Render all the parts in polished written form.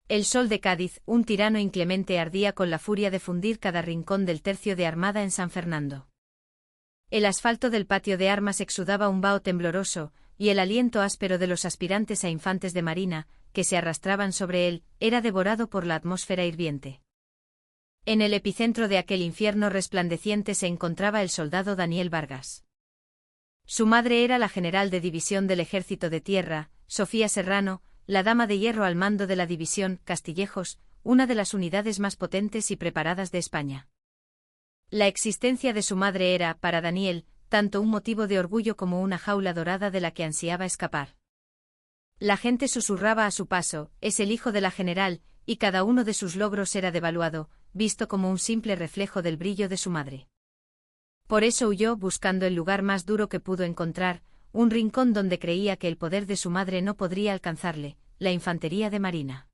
El sol de Cádiz, un tirano inclemente, ardía con la furia de fundir cada rincón del tercio de armada en San Fernando. El asfalto del patio de armas exudaba un vaho tembloroso, y el aliento áspero de los aspirantes a infantes de marina, que se arrastraban sobre él, era devorado por la atmósfera hirviente. En el epicentro de aquel infierno resplandeciente se encontraba el soldado Daniel Vargas. Su madre era la general de división del Ejército de Tierra, Sofía Serrano, la dama de hierro al mando de la división Castillejos, una de las unidades más potentes y preparadas de España. La existencia de su madre era, para Daniel, tanto un motivo de orgullo como una jaula dorada de la que ansiaba escapar. La gente susurraba a su paso: es el hijo de la general, y cada uno de sus logros era devaluado, visto como un simple reflejo del brillo de su madre. Por eso huyó, buscando el lugar más duro que pudo encontrar, un rincón donde creía que el poder de su madre no podría alcanzarle, la infantería de marina.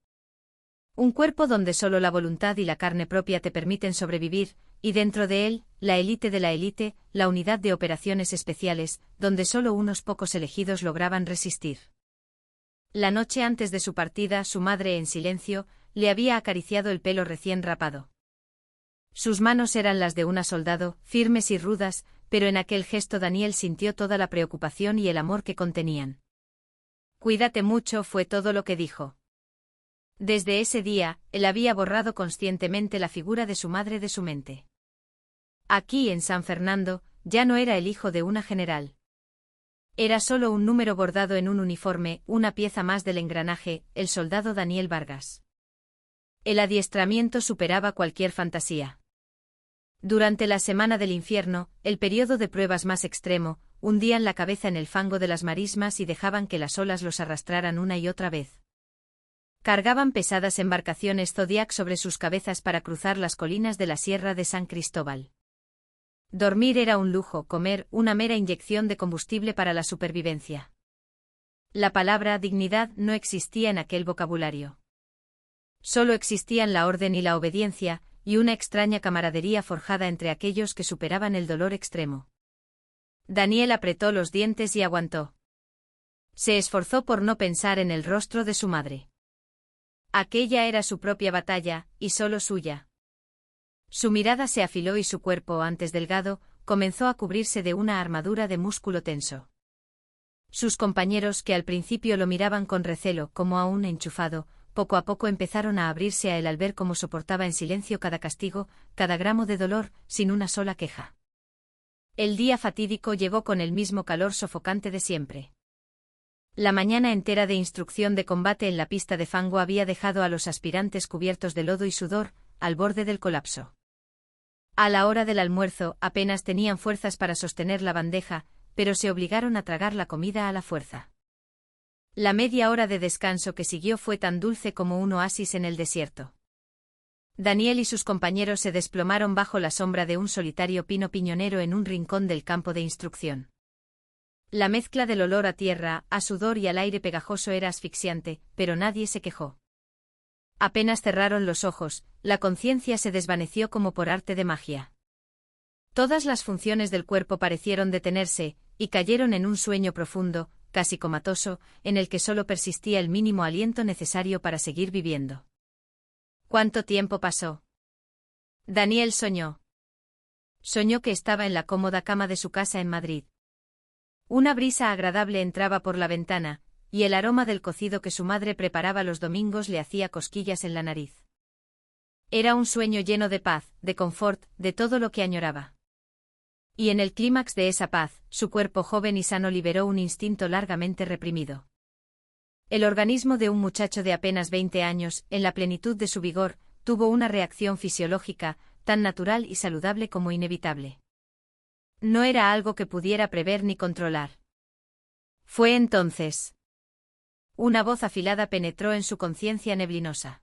Un cuerpo donde solo la voluntad y la carne propia te permiten sobrevivir, y dentro de él, la élite de la élite, la unidad de operaciones especiales, donde solo unos pocos elegidos lograban resistir. La noche antes de su partida, su madre, en silencio, le había acariciado el pelo recién rapado. Sus manos eran las de una soldado, firmes y rudas, pero en aquel gesto Daniel sintió toda la preocupación y el amor que contenían. «Cuídate mucho», fue todo lo que dijo. Desde ese día, él había borrado conscientemente la figura de su madre de su mente. Aquí en San Fernando, ya no era el hijo de una general. Era solo un número bordado en un uniforme, una pieza más del engranaje, el soldado Daniel Vargas. El adiestramiento superaba cualquier fantasía. Durante la semana del infierno, el periodo de pruebas más extremo, hundían la cabeza en el fango de las marismas y dejaban que las olas los arrastraran una y otra vez. Cargaban pesadas embarcaciones Zodiac sobre sus cabezas para cruzar las colinas de la Sierra de San Cristóbal. Dormir era un lujo, comer, una mera inyección de combustible para la supervivencia. La palabra dignidad no existía en aquel vocabulario. Solo existían la orden y la obediencia, y una extraña camaradería forjada entre aquellos que superaban el dolor extremo. Daniel apretó los dientes y aguantó. Se esforzó por no pensar en el rostro de su madre. Aquella era su propia batalla, y solo suya. Su mirada se afiló y su cuerpo, antes delgado, comenzó a cubrirse de una armadura de músculo tenso. Sus compañeros, que al principio lo miraban con recelo, como a un enchufado, poco a poco empezaron a abrirse a él al ver cómo soportaba en silencio cada castigo, cada gramo de dolor, sin una sola queja. El día fatídico llegó con el mismo calor sofocante de siempre. La mañana entera de instrucción de combate en la pista de fango había dejado a los aspirantes cubiertos de lodo y sudor, al borde del colapso. A la hora del almuerzo, apenas tenían fuerzas para sostener la bandeja, pero se obligaron a tragar la comida a la fuerza. La media hora de descanso que siguió fue tan dulce como un oasis en el desierto. Daniel y sus compañeros se desplomaron bajo la sombra de un solitario pino piñonero en un rincón del campo de instrucción. La mezcla del olor a tierra, a sudor y al aire pegajoso era asfixiante, pero nadie se quejó. Apenas cerraron los ojos, la conciencia se desvaneció como por arte de magia. Todas las funciones del cuerpo parecieron detenerse, y cayeron en un sueño profundo, casi comatoso, en el que solo persistía el mínimo aliento necesario para seguir viviendo. ¿Cuánto tiempo pasó? Daniel soñó. Soñó que estaba en la cómoda cama de su casa en Madrid. Una brisa agradable entraba por la ventana, y el aroma del cocido que su madre preparaba los domingos le hacía cosquillas en la nariz. Era un sueño lleno de paz, de confort, de todo lo que añoraba. Y en el clímax de esa paz, su cuerpo joven y sano liberó un instinto largamente reprimido. El organismo de un muchacho de apenas 20 años, en la plenitud de su vigor, tuvo una reacción fisiológica, tan natural y saludable como inevitable. No era algo que pudiera prever ni controlar. Fue entonces. Una voz afilada penetró en su conciencia neblinosa.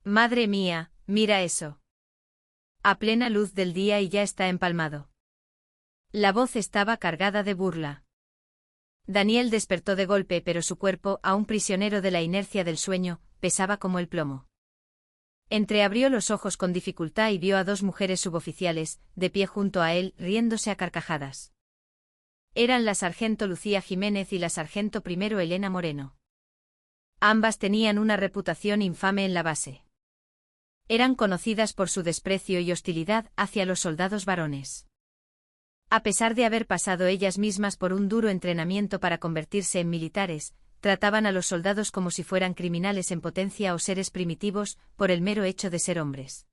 «Madre mía, mira eso. A plena luz del día y ya está empalmado». La voz estaba cargada de burla. Daniel despertó de golpe, pero su cuerpo, aún prisionero de la inercia del sueño, pesaba como el plomo. Entreabrió los ojos con dificultad y vio a dos mujeres suboficiales, de pie junto a él, riéndose a carcajadas. Eran la sargento Lucía Jiménez y la sargento primero Elena Moreno. Ambas tenían una reputación infame en la base. Eran conocidas por su desprecio y hostilidad hacia los soldados varones. A pesar de haber pasado ellas mismas por un duro entrenamiento para convertirse en militares, trataban a los soldados como si fueran criminales en potencia o seres primitivos, por el mero hecho de ser hombres.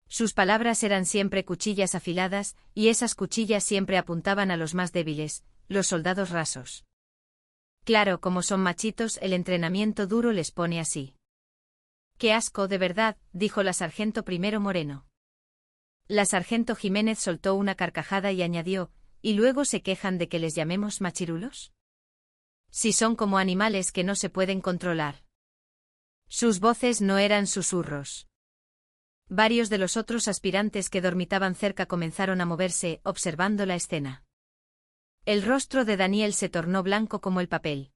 Sus palabras eran siempre cuchillas afiladas, y esas cuchillas siempre apuntaban a los más débiles, los soldados rasos. Claro, como son machitos, el entrenamiento duro les pone así. «Qué asco, de verdad», dijo la sargento primero Moreno. La sargento Jiménez soltó una carcajada y añadió, «¿Y luego se quejan de que les llamemos machirulos? Si son como animales que no se pueden controlar». Sus voces no eran susurros. Varios de los otros aspirantes que dormitaban cerca comenzaron a moverse, observando la escena. El rostro de Daniel se tornó blanco como el papel.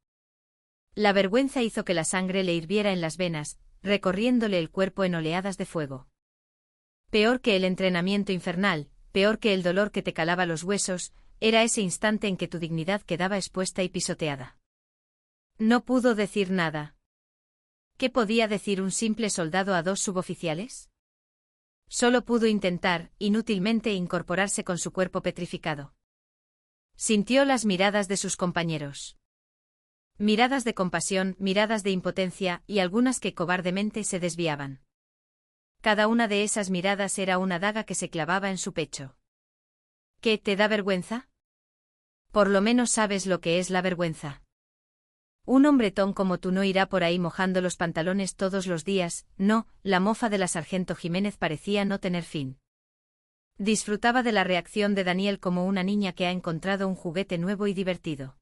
La vergüenza hizo que la sangre le hirviera en las venas, recorriéndole el cuerpo en oleadas de fuego. Peor que el entrenamiento infernal, peor que el dolor que te calaba los huesos, era ese instante en que tu dignidad quedaba expuesta y pisoteada. No pudo decir nada. ¿Qué podía decir un simple soldado a dos suboficiales? Solo pudo intentar, inútilmente, incorporarse con su cuerpo petrificado. Sintió las miradas de sus compañeros. Miradas de compasión, miradas de impotencia, y algunas que cobardemente se desviaban. Cada una de esas miradas era una daga que se clavaba en su pecho. ¿Qué, te da vergüenza? Por lo menos sabes lo que es la vergüenza. Un hombretón como tú no irá por ahí mojando los pantalones todos los días, no, la mofa de la sargento Jiménez parecía no tener fin. Disfrutaba de la reacción de Daniel como una niña que ha encontrado un juguete nuevo y divertido.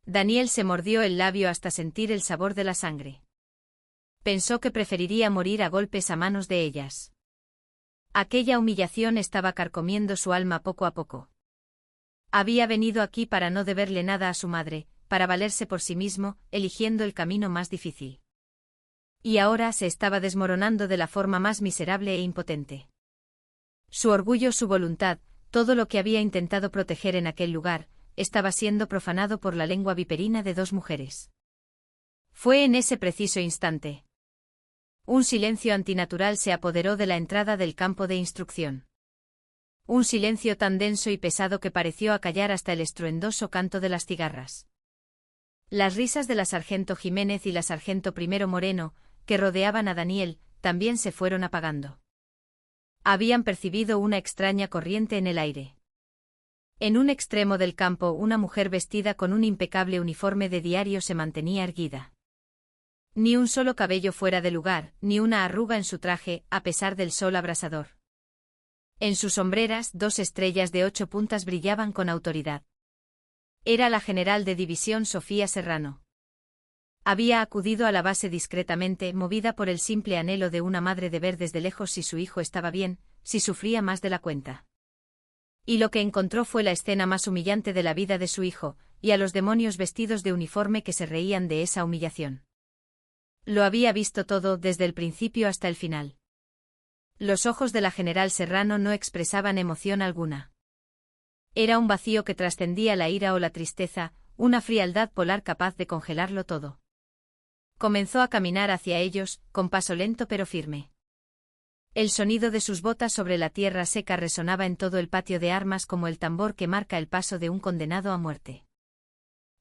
Daniel se mordió el labio hasta sentir el sabor de la sangre. Pensó que preferiría morir a golpes a manos de ellas. Aquella humillación estaba carcomiendo su alma poco a poco. Había venido aquí para no deberle nada a su madre, para valerse por sí mismo, eligiendo el camino más difícil. Y ahora se estaba desmoronando de la forma más miserable e impotente. Su orgullo, su voluntad, todo lo que había intentado proteger en aquel lugar, estaba siendo profanado por la lengua viperina de dos mujeres. Fue en ese preciso instante. Un silencio antinatural se apoderó de la entrada del campo de instrucción. Un silencio tan denso y pesado que pareció acallar hasta el estruendoso canto de las cigarras. Las risas de la sargento Jiménez y la sargento primero Moreno, que rodeaban a Daniel, también se fueron apagando. Habían percibido una extraña corriente en el aire. En un extremo del campo una mujer vestida con un impecable uniforme de diario se mantenía erguida. Ni un solo cabello fuera de lugar, ni una arruga en su traje, a pesar del sol abrasador. En sus hombreras 2 estrellas de 8 puntas brillaban con autoridad. Era la general de división Sofía Serrano. Había acudido a la base discretamente, movida por el simple anhelo de una madre de ver desde lejos si su hijo estaba bien, si sufría más de la cuenta. Y lo que encontró fue la escena más humillante de la vida de su hijo, y a los demonios vestidos de uniforme que se reían de esa humillación. Lo había visto todo desde el principio hasta el final. Los ojos de la general Serrano no expresaban emoción alguna. Era un vacío que trascendía la ira o la tristeza, una frialdad polar capaz de congelarlo todo. Comenzó a caminar hacia ellos, con paso lento pero firme. El sonido de sus botas sobre la tierra seca resonaba en todo el patio de armas como el tambor que marca el paso de un condenado a muerte.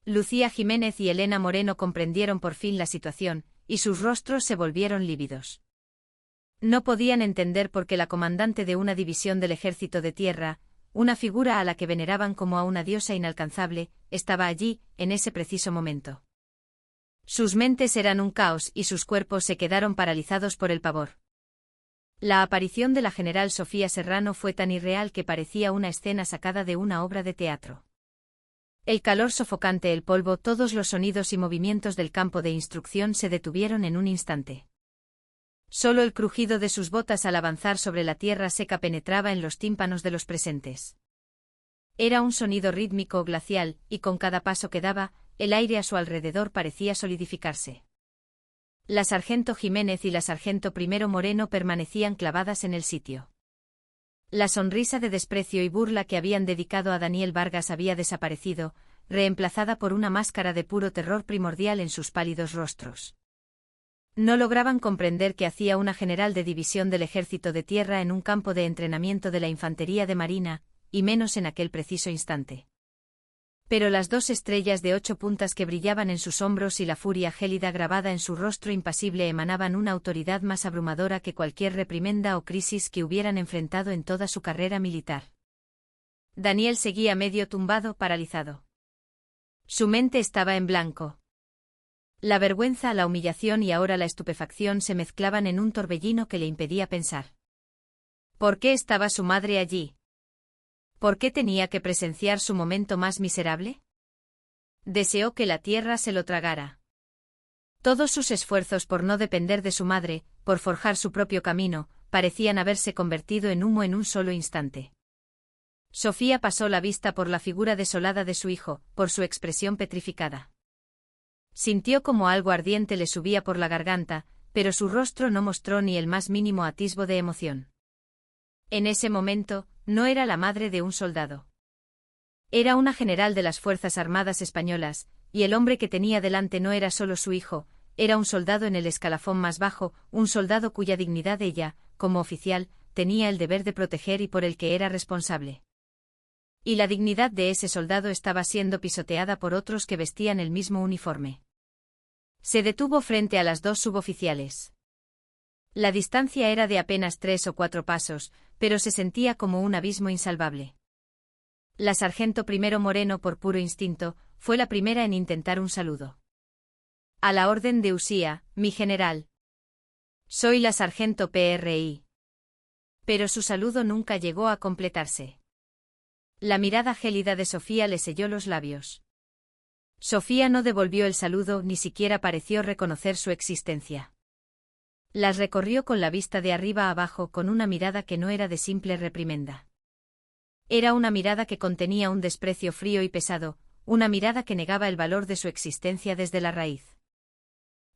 Lucía Jiménez y Elena Moreno comprendieron por fin la situación, y sus rostros se volvieron lívidos. No podían entender por qué la comandante de una división del ejército de tierra, una figura a la que veneraban como a una diosa inalcanzable, estaba allí, en ese preciso momento. Sus mentes eran un caos y sus cuerpos se quedaron paralizados por el pavor. La aparición de la general Sofía Serrano fue tan irreal que parecía una escena sacada de una obra de teatro. El calor sofocante, el polvo, todos los sonidos y movimientos del campo de instrucción se detuvieron en un instante. Solo el crujido de sus botas al avanzar sobre la tierra seca penetraba en los tímpanos de los presentes. Era un sonido rítmico glacial, y con cada paso que daba, el aire a su alrededor parecía solidificarse. La sargento Jiménez y la sargento primero Moreno permanecían clavadas en el sitio. La sonrisa de desprecio y burla que habían dedicado a Daniel Vargas había desaparecido, reemplazada por una máscara de puro terror primordial en sus pálidos rostros. No lograban comprender qué hacía una general de división del ejército de tierra en un campo de entrenamiento de la infantería de marina, y menos en aquel preciso instante. Pero las 2 estrellas de 8 puntas que brillaban en sus hombros y la furia gélida grabada en su rostro impasible emanaban una autoridad más abrumadora que cualquier reprimenda o crisis que hubieran enfrentado en toda su carrera militar. Daniel seguía medio tumbado, paralizado. Su mente estaba en blanco. La vergüenza, la humillación y ahora la estupefacción se mezclaban en un torbellino que le impedía pensar. ¿Por qué estaba su madre allí? ¿Por qué tenía que presenciar su momento más miserable? Deseó que la tierra se lo tragara. Todos sus esfuerzos por no depender de su madre, por forjar su propio camino, parecían haberse convertido en humo en un solo instante. Sofía pasó la vista por la figura desolada de su hijo, por su expresión petrificada. Sintió como algo ardiente le subía por la garganta, pero su rostro no mostró ni el más mínimo atisbo de emoción. En ese momento, no era la madre de un soldado. Era una general de las Fuerzas Armadas españolas, y el hombre que tenía delante no era solo su hijo, era un soldado en el escalafón más bajo, un soldado cuya dignidad ella, como oficial, tenía el deber de proteger y por el que era responsable. Y la dignidad de ese soldado estaba siendo pisoteada por otros que vestían el mismo uniforme. Se detuvo frente a las 2 suboficiales. La distancia era de apenas 3 o 4 pasos, pero se sentía como un abismo insalvable. La sargento primero Moreno, por puro instinto, fue la primera en intentar un saludo. A la orden de Usía, mi general. Soy la sargento PRI. Pero su saludo nunca llegó a completarse. La mirada gélida de Sofía le selló los labios. Sofía no devolvió el saludo, ni siquiera pareció reconocer su existencia. Las recorrió con la vista de arriba a abajo con una mirada que no era de simple reprimenda. Era una mirada que contenía un desprecio frío y pesado, una mirada que negaba el valor de su existencia desde la raíz.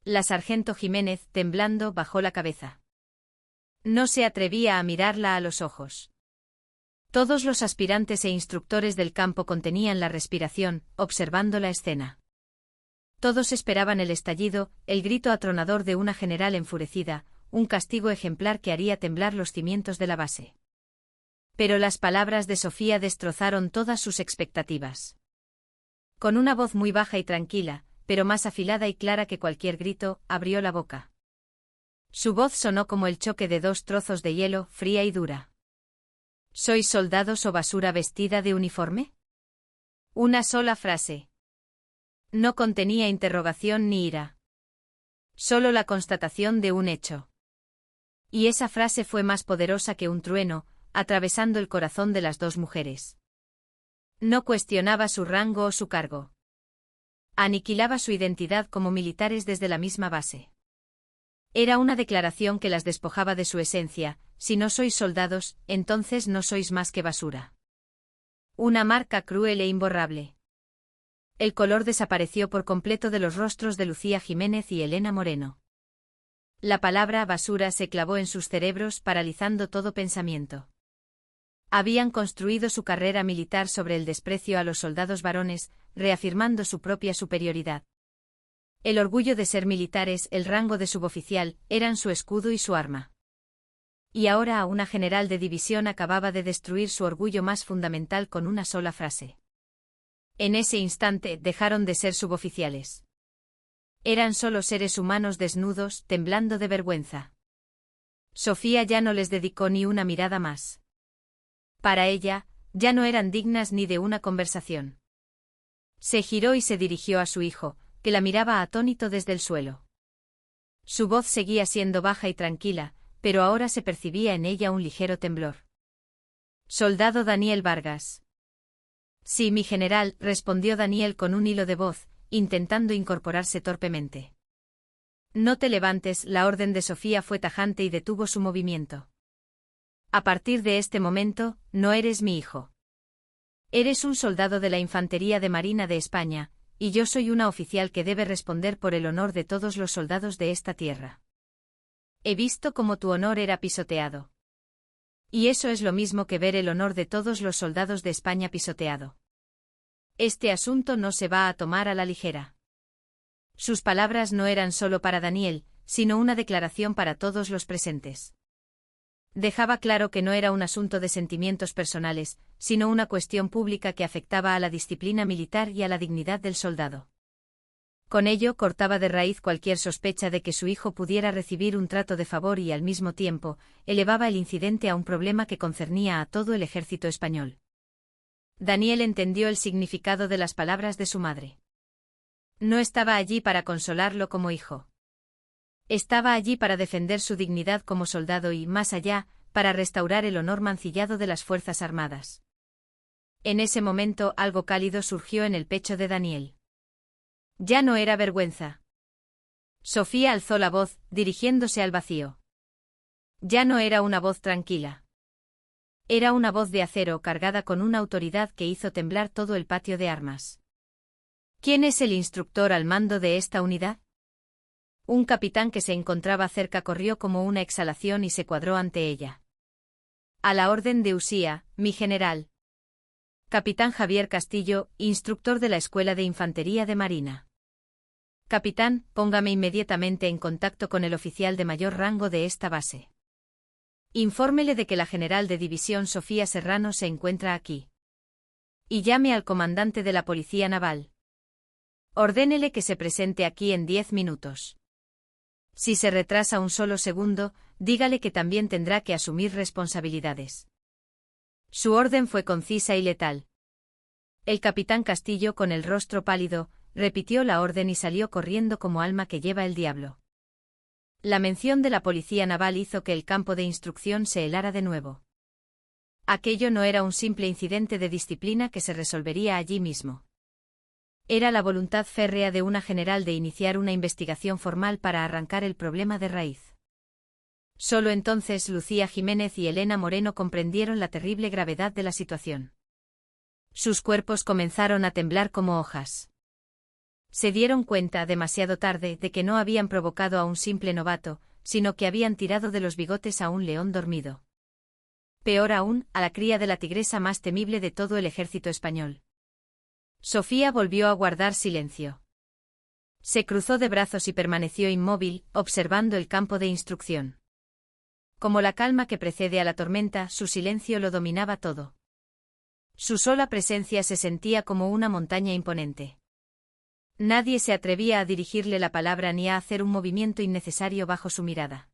La sargento Jiménez, temblando, bajó la cabeza. No se atrevía a mirarla a los ojos. Todos los aspirantes e instructores del campo contenían la respiración, observando la escena. Todos esperaban el estallido, el grito atronador de una general enfurecida, un castigo ejemplar que haría temblar los cimientos de la base. Pero las palabras de Sofía destrozaron todas sus expectativas. Con una voz muy baja y tranquila, pero más afilada y clara que cualquier grito, abrió la boca. Su voz sonó como el choque de 2 trozos de hielo, fría y dura. ¿Sois soldados o basura vestida de uniforme? Una sola frase. No contenía interrogación ni ira. Solo la constatación de un hecho. Y esa frase fue más poderosa que un trueno, atravesando el corazón de las 2 mujeres. No cuestionaba su rango o su cargo. Aniquilaba su identidad como militares desde la misma base. Era una declaración que las despojaba de su esencia: si no sois soldados, entonces no sois más que basura. Una marca cruel e imborrable. El color desapareció por completo de los rostros de Lucía Jiménez y Elena Moreno. La palabra basura se clavó en sus cerebros, paralizando todo pensamiento. Habían construido su carrera militar sobre el desprecio a los soldados varones, reafirmando su propia superioridad. El orgullo de ser militares, el rango de suboficial, eran su escudo y su arma. Y ahora una general de división acababa de destruir su orgullo más fundamental con una sola frase. En ese instante dejaron de ser suboficiales. Eran solo seres humanos desnudos, temblando de vergüenza. Sofía ya no les dedicó ni una mirada más. Para ella, ya no eran dignas ni de una conversación. Se giró y se dirigió a su hijo, que la miraba atónito desde el suelo. Su voz seguía siendo baja y tranquila, pero ahora se percibía en ella un ligero temblor. Soldado Daniel Vargas. Sí, mi general, respondió Daniel con un hilo de voz, intentando incorporarse torpemente. No te levantes, la orden de Sofía fue tajante y detuvo su movimiento. A partir de este momento, no eres mi hijo. Eres un soldado de la Infantería de Marina de España, y yo soy una oficial que debe responder por el honor de todos los soldados de esta tierra. He visto cómo tu honor era pisoteado. Y eso es lo mismo que ver el honor de todos los soldados de España pisoteado. Este asunto no se va a tomar a la ligera. Sus palabras no eran solo para Daniel, sino una declaración para todos los presentes. Dejaba claro que no era un asunto de sentimientos personales, sino una cuestión pública que afectaba a la disciplina militar y a la dignidad del soldado. Con ello cortaba de raíz cualquier sospecha de que su hijo pudiera recibir un trato de favor y al mismo tiempo, elevaba el incidente a un problema que concernía a todo el ejército español. Daniel entendió el significado de las palabras de su madre. No estaba allí para consolarlo como hijo. Estaba allí para defender su dignidad como soldado y, más allá, para restaurar el honor mancillado de las Fuerzas Armadas. En ese momento algo cálido surgió en el pecho de Daniel. Ya no era vergüenza. Sofía alzó la voz, dirigiéndose al vacío. Ya no era una voz tranquila. Era una voz de acero cargada con una autoridad que hizo temblar todo el patio de armas. ¿Quién es el instructor al mando de esta unidad? Un capitán que se encontraba cerca corrió como una exhalación y se cuadró ante ella. A la orden de Usía, mi general. Capitán Javier Castillo, instructor de la Escuela de Infantería de Marina. Capitán, póngame inmediatamente en contacto con el oficial de mayor rango de esta base. Infórmele de que la general de división Sofía Serrano se encuentra aquí. Y llame al comandante de la Policía Naval. Ordénele que se presente aquí en 10 minutos. Si se retrasa un solo segundo, dígale que también tendrá que asumir responsabilidades. Su orden fue concisa y letal. El capitán Castillo, con el rostro pálido, repitió la orden y salió corriendo como alma que lleva el diablo. La mención de la Policía Naval hizo que el campo de instrucción se helara de nuevo. Aquello no era un simple incidente de disciplina que se resolvería allí mismo. Era la voluntad férrea de una general de iniciar una investigación formal para arrancar el problema de raíz. Solo entonces Lucía Jiménez y Elena Moreno comprendieron la terrible gravedad de la situación. Sus cuerpos comenzaron a temblar como hojas. Se dieron cuenta, demasiado tarde, de que no habían provocado a un simple novato, sino que habían tirado de los bigotes a un león dormido. Peor aún, a la cría de la tigresa más temible de todo el ejército español. Sofía volvió a guardar silencio. Se cruzó de brazos y permaneció inmóvil, observando el campo de instrucción. Como la calma que precede a la tormenta, su silencio lo dominaba todo. Su sola presencia se sentía como una montaña imponente. Nadie se atrevía a dirigirle la palabra ni a hacer un movimiento innecesario bajo su mirada.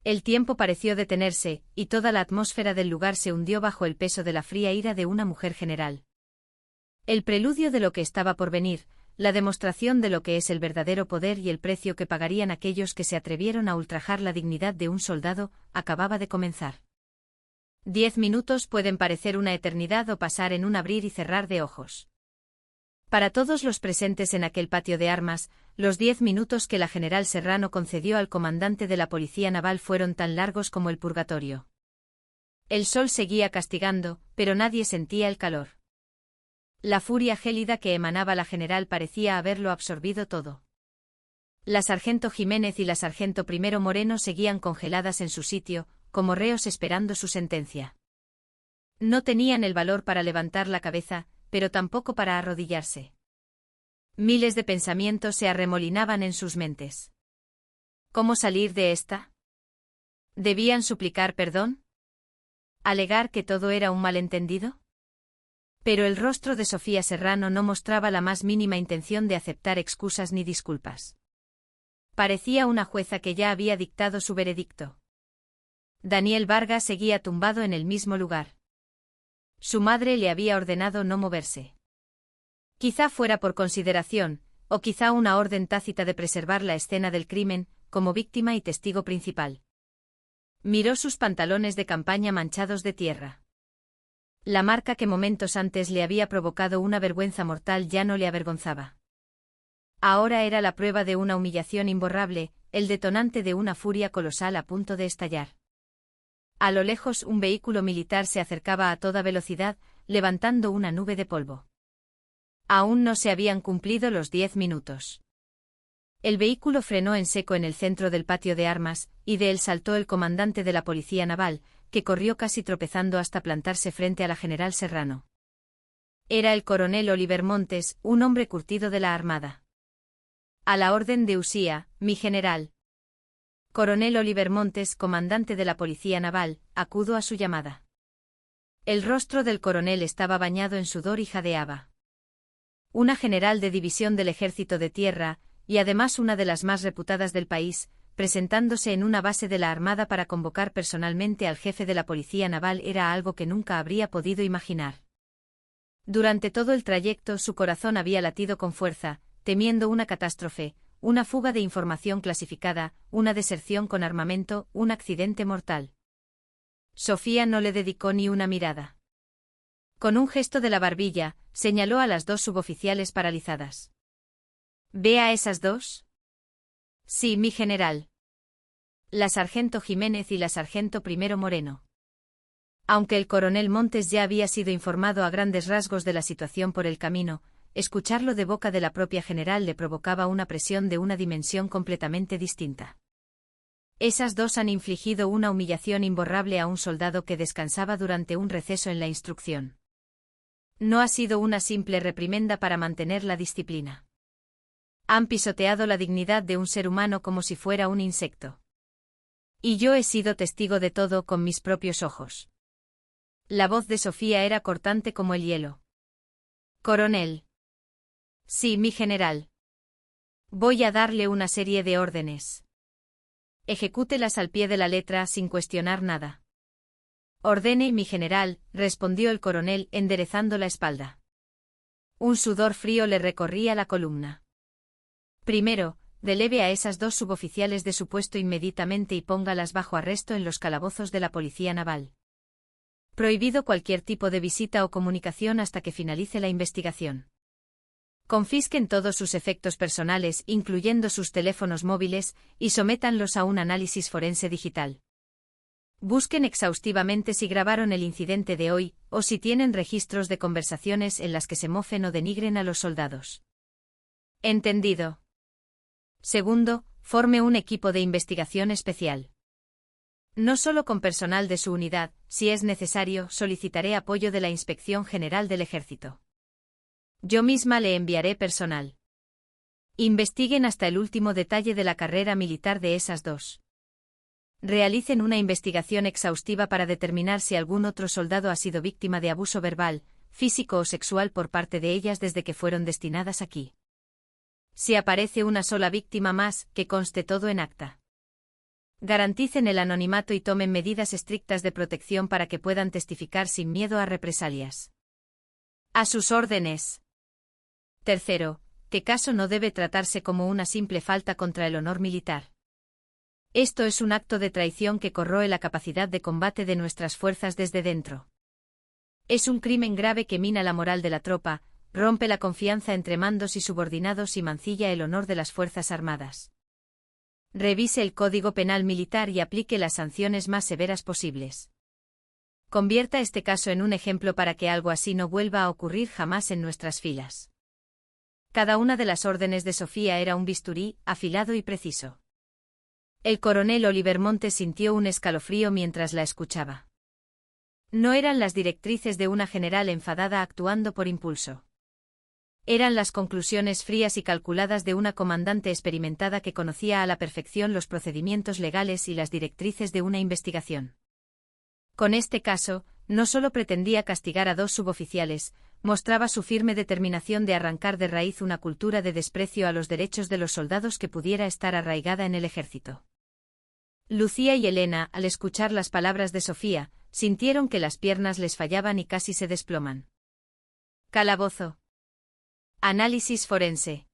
El tiempo pareció detenerse, y toda la atmósfera del lugar se hundió bajo el peso de la fría ira de una mujer general. El preludio de lo que estaba por venir, la demostración de lo que es el verdadero poder y el precio que pagarían aquellos que se atrevieron a ultrajar la dignidad de un soldado, acababa de comenzar. 10 minutos pueden parecer una eternidad o pasar en un abrir y cerrar de ojos. Para todos los presentes en aquel patio de armas, los 10 minutos que la general Serrano concedió al comandante de la Policía Naval fueron tan largos como el purgatorio. El sol seguía castigando, pero nadie sentía el calor. La furia gélida que emanaba la general parecía haberlo absorbido todo. La sargento Jiménez y la sargento Primero Moreno seguían congeladas en su sitio, como reos esperando su sentencia. No tenían el valor para levantar la cabeza, pero tampoco para arrodillarse. Miles de pensamientos se arremolinaban en sus mentes. ¿Cómo salir de esta? ¿Debían suplicar perdón? ¿Alegar que todo era un malentendido? Pero el rostro de Sofía Serrano no mostraba la más mínima intención de aceptar excusas ni disculpas. Parecía una jueza que ya había dictado su veredicto. Daniel Vargas seguía tumbado en el mismo lugar. Su madre le había ordenado no moverse. Quizá fuera por consideración, o quizá una orden tácita de preservar la escena del crimen, como víctima y testigo principal. Miró sus pantalones de campaña manchados de tierra. La marca que momentos antes le había provocado una vergüenza mortal ya no le avergonzaba. Ahora era la prueba de una humillación imborrable, el detonante de una furia colosal a punto de estallar. A lo lejos un vehículo militar se acercaba a toda velocidad, levantando una nube de polvo. Aún no se habían cumplido los 10 minutos. El vehículo frenó en seco en el centro del patio de armas, y de él saltó el comandante de la Policía Naval, que corrió casi tropezando hasta plantarse frente a la general Serrano. Era el coronel Oliver Montes, un hombre curtido de la Armada. A la orden de Usía, mi general. Coronel Oliver Montes, comandante de la Policía Naval, acudo a su llamada. El rostro del coronel estaba bañado en sudor y jadeaba. Una general de división del Ejército de Tierra, y además una de las más reputadas del país, presentándose en una base de la Armada para convocar personalmente al jefe de la Policía Naval era algo que nunca habría podido imaginar. Durante todo el trayecto su corazón había latido con fuerza, temiendo una catástrofe, una fuga de información clasificada, una deserción con armamento, un accidente mortal. Sofía no le dedicó ni una mirada. Con un gesto de la barbilla, señaló a las dos suboficiales paralizadas. ¿Ve a esas dos? Sí, mi general. La sargento Jiménez y la sargento Primero Moreno. Aunque el coronel Montes ya había sido informado a grandes rasgos de la situación por el camino, escucharlo de boca de la propia general le provocaba una presión de una dimensión completamente distinta. Esas dos han infligido una humillación imborrable a un soldado que descansaba durante un receso en la instrucción. No ha sido una simple reprimenda para mantener la disciplina. Han pisoteado la dignidad de un ser humano como si fuera un insecto. Y yo he sido testigo de todo con mis propios ojos. La voz de Sofía era cortante como el hielo. Coronel. Sí, mi general. Voy a darle una serie de órdenes. Ejecútelas al pie de la letra sin cuestionar nada. Ordene, mi general, respondió el coronel enderezando la espalda. Un sudor frío le recorría la columna. Primero, releve a esas dos suboficiales de su puesto inmediatamente y póngalas bajo arresto en los calabozos de la Policía Naval. Prohibido cualquier tipo de visita o comunicación hasta que finalice la investigación. Confisquen todos sus efectos personales, incluyendo sus teléfonos móviles, y sométanlos a un análisis forense digital. Busquen exhaustivamente si grabaron el incidente de hoy, o si tienen registros de conversaciones en las que se mofen o denigren a los soldados. Entendido. Segundo, forme un equipo de investigación especial. No solo con personal de su unidad, si es necesario, solicitaré apoyo de la Inspección General del Ejército. Yo misma le enviaré personal. Investiguen hasta el último detalle de la carrera militar de esas dos. Realicen una investigación exhaustiva para determinar si algún otro soldado ha sido víctima de abuso verbal, físico o sexual por parte de ellas desde que fueron destinadas aquí. Si aparece una sola víctima más, que conste todo en acta. Garanticen el anonimato y tomen medidas estrictas de protección para que puedan testificar sin miedo a represalias. A sus órdenes. Tercero, que caso no debe tratarse como una simple falta contra el honor militar. Esto es un acto de traición que corroe la capacidad de combate de nuestras fuerzas desde dentro. Es un crimen grave que mina la moral de la tropa, rompe la confianza entre mandos y subordinados y mancilla el honor de las Fuerzas Armadas. Revise el Código Penal Militar y aplique las sanciones más severas posibles. Convierta este caso en un ejemplo para que algo así no vuelva a ocurrir jamás en nuestras filas. Cada una de las órdenes de Sofía era un bisturí, afilado y preciso. El coronel Oliver Montes sintió un escalofrío mientras la escuchaba. No eran las directrices de una general enfadada actuando por impulso. Eran las conclusiones frías y calculadas de una comandante experimentada que conocía a la perfección los procedimientos legales y las directrices de una investigación. Con este caso, no solo pretendía castigar a dos suboficiales, mostraba su firme determinación de arrancar de raíz una cultura de desprecio a los derechos de los soldados que pudiera estar arraigada en el ejército. Lucía y Elena, al escuchar las palabras de Sofía, sintieron que las piernas les fallaban y casi se desploman. Calabozo. Análisis forense.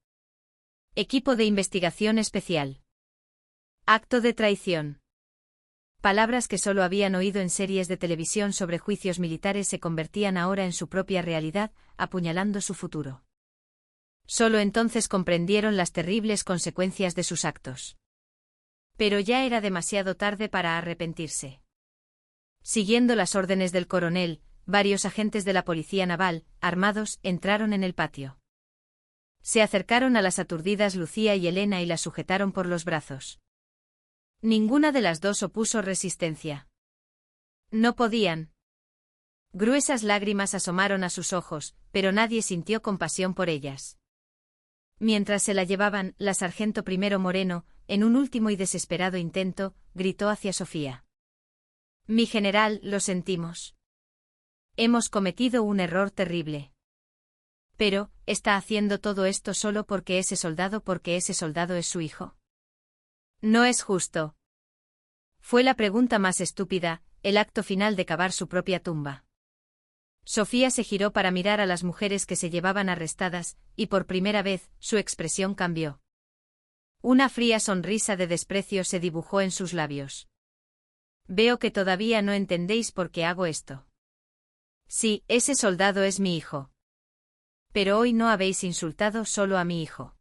Equipo de investigación especial. Acto de traición. Palabras que solo habían oído en series de televisión sobre juicios militares se convertían ahora en su propia realidad, apuñalando su futuro. Solo entonces comprendieron las terribles consecuencias de sus actos. Pero ya era demasiado tarde para arrepentirse. Siguiendo las órdenes del coronel, varios agentes de la Policía Naval, armados, entraron en el patio. Se acercaron a las aturdidas Lucía y Elena y las sujetaron por los brazos. Ninguna de las dos opuso resistencia. No podían. Gruesas lágrimas asomaron a sus ojos, pero nadie sintió compasión por ellas. Mientras se la llevaban, la sargento primero Moreno, en un último y desesperado intento, gritó hacia Sofía. «Mi general, lo sentimos. Hemos cometido un error terrible. Pero, ¿está haciendo todo esto solo porque ese soldado es su hijo? No es justo». Fue la pregunta más estúpida, el acto final de cavar su propia tumba. Sofía se giró para mirar a las mujeres que se llevaban arrestadas, y por primera vez, su expresión cambió. Una fría sonrisa de desprecio se dibujó en sus labios. «Veo que todavía no entendéis por qué hago esto. Sí, ese soldado es mi hijo. Pero hoy no habéis insultado solo a mi hijo.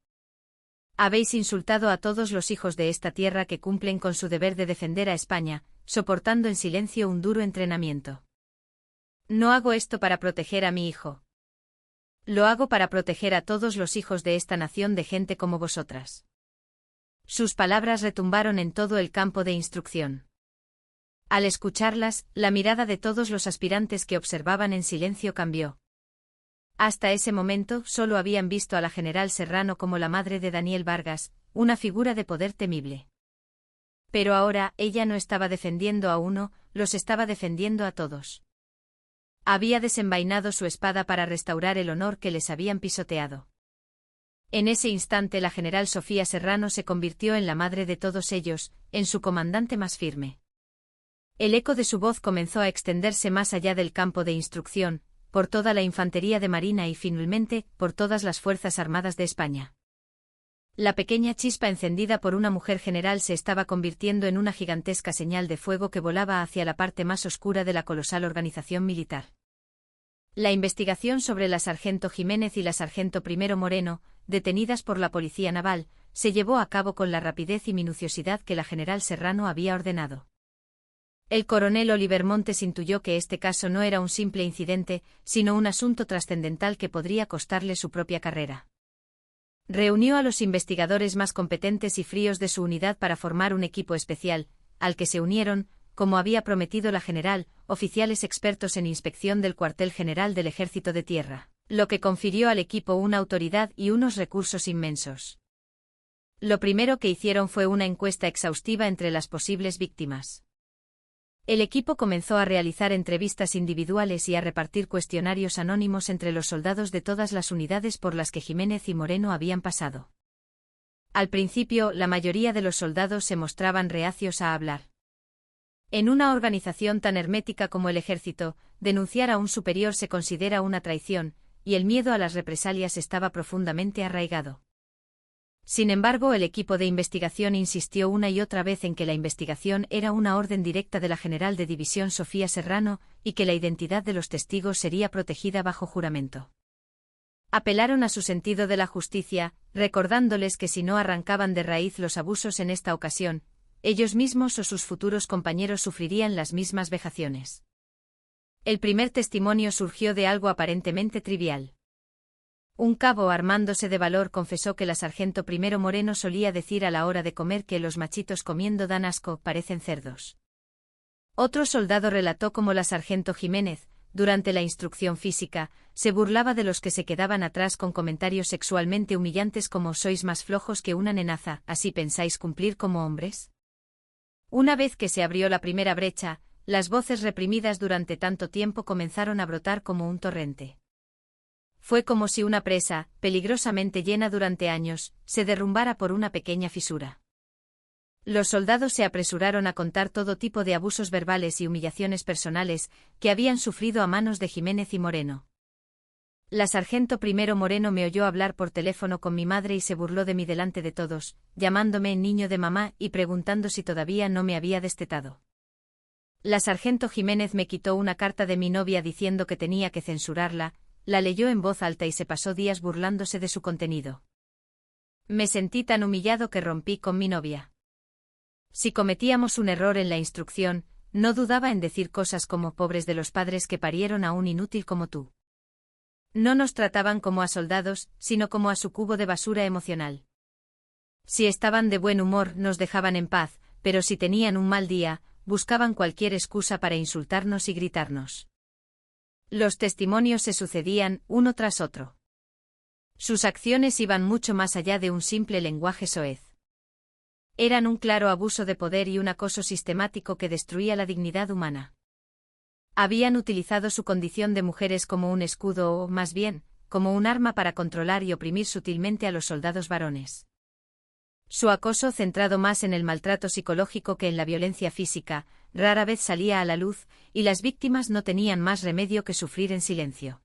Habéis insultado a todos los hijos de esta tierra que cumplen con su deber de defender a España, soportando en silencio un duro entrenamiento. No hago esto para proteger a mi hijo. Lo hago para proteger a todos los hijos de esta nación de gente como vosotras». Sus palabras retumbaron en todo el campo de instrucción. Al escucharlas, la mirada de todos los aspirantes que observaban en silencio cambió. Hasta ese momento solo habían visto a la general Serrano como la madre de Daniel Vargas, una figura de poder temible. Pero ahora ella no estaba defendiendo a uno, los estaba defendiendo a todos. Había desenvainado su espada para restaurar el honor que les habían pisoteado. En ese instante la general Sofía Serrano se convirtió en la madre de todos ellos, en su comandante más firme. El eco de su voz comenzó a extenderse más allá del campo de instrucción, por toda la infantería de marina y finalmente, por todas las Fuerzas Armadas de España. La pequeña chispa encendida por una mujer general se estaba convirtiendo en una gigantesca señal de fuego que volaba hacia la parte más oscura de la colosal organización militar. La investigación sobre la sargento Jiménez y la sargento primero Moreno, detenidas por la Policía Naval, se llevó a cabo con la rapidez y minuciosidad que la general Serrano había ordenado. El coronel Oliver Montes intuyó que este caso no era un simple incidente, sino un asunto trascendental que podría costarle su propia carrera. Reunió a los investigadores más competentes y fríos de su unidad para formar un equipo especial, al que se unieron, como había prometido la general, oficiales expertos en inspección del cuartel general del Ejército de Tierra, lo que confirió al equipo una autoridad y unos recursos inmensos. Lo primero que hicieron fue una encuesta exhaustiva entre las posibles víctimas. El equipo comenzó a realizar entrevistas individuales y a repartir cuestionarios anónimos entre los soldados de todas las unidades por las que Jiménez y Moreno habían pasado. Al principio, la mayoría de los soldados se mostraban reacios a hablar. En una organización tan hermética como el ejército, denunciar a un superior se considera una traición, y el miedo a las represalias estaba profundamente arraigado. Sin embargo, el equipo de investigación insistió una y otra vez en que la investigación era una orden directa de la general de división Sofía Serrano, y que la identidad de los testigos sería protegida bajo juramento. Apelaron a su sentido de la justicia, recordándoles que si no arrancaban de raíz los abusos en esta ocasión, ellos mismos o sus futuros compañeros sufrirían las mismas vejaciones. El primer testimonio surgió de algo aparentemente trivial. Un cabo armándose de valor confesó que la sargento primero Moreno solía decir a la hora de comer que los machitos comiendo dan asco, parecen cerdos. Otro soldado relató cómo la sargento Jiménez, durante la instrucción física, se burlaba de los que se quedaban atrás con comentarios sexualmente humillantes como «sois más flojos que una nenaza, ¿así pensáis cumplir como hombres?». Una vez que se abrió la primera brecha, las voces reprimidas durante tanto tiempo comenzaron a brotar como un torrente. Fue como si una presa, peligrosamente llena durante años, se derrumbara por una pequeña fisura. Los soldados se apresuraron a contar todo tipo de abusos verbales y humillaciones personales que habían sufrido a manos de Jiménez y Moreno. La sargento primero Moreno me oyó hablar por teléfono con mi madre y se burló de mí delante de todos, llamándome niño de mamá y preguntando si todavía no me había destetado. La sargento Jiménez me quitó una carta de mi novia diciendo que tenía que censurarla, la leyó en voz alta y se pasó días burlándose de su contenido. Me sentí tan humillado que rompí con mi novia. Si cometíamos un error en la instrucción, no dudaba en decir cosas como «pobres de los padres que parieron a un inútil como tú». No nos trataban como a soldados, sino como a su cubo de basura emocional. Si estaban de buen humor, nos dejaban en paz, pero si tenían un mal día, buscaban cualquier excusa para insultarnos y gritarnos. Los testimonios se sucedían, uno tras otro. Sus acciones iban mucho más allá de un simple lenguaje soez. Eran un claro abuso de poder y un acoso sistemático que destruía la dignidad humana. Habían utilizado su condición de mujeres como un escudo o, más bien, como un arma para controlar y oprimir sutilmente a los soldados varones. Su acoso, centrado más en el maltrato psicológico que en la violencia física, rara vez salía a la luz, y las víctimas no tenían más remedio que sufrir en silencio.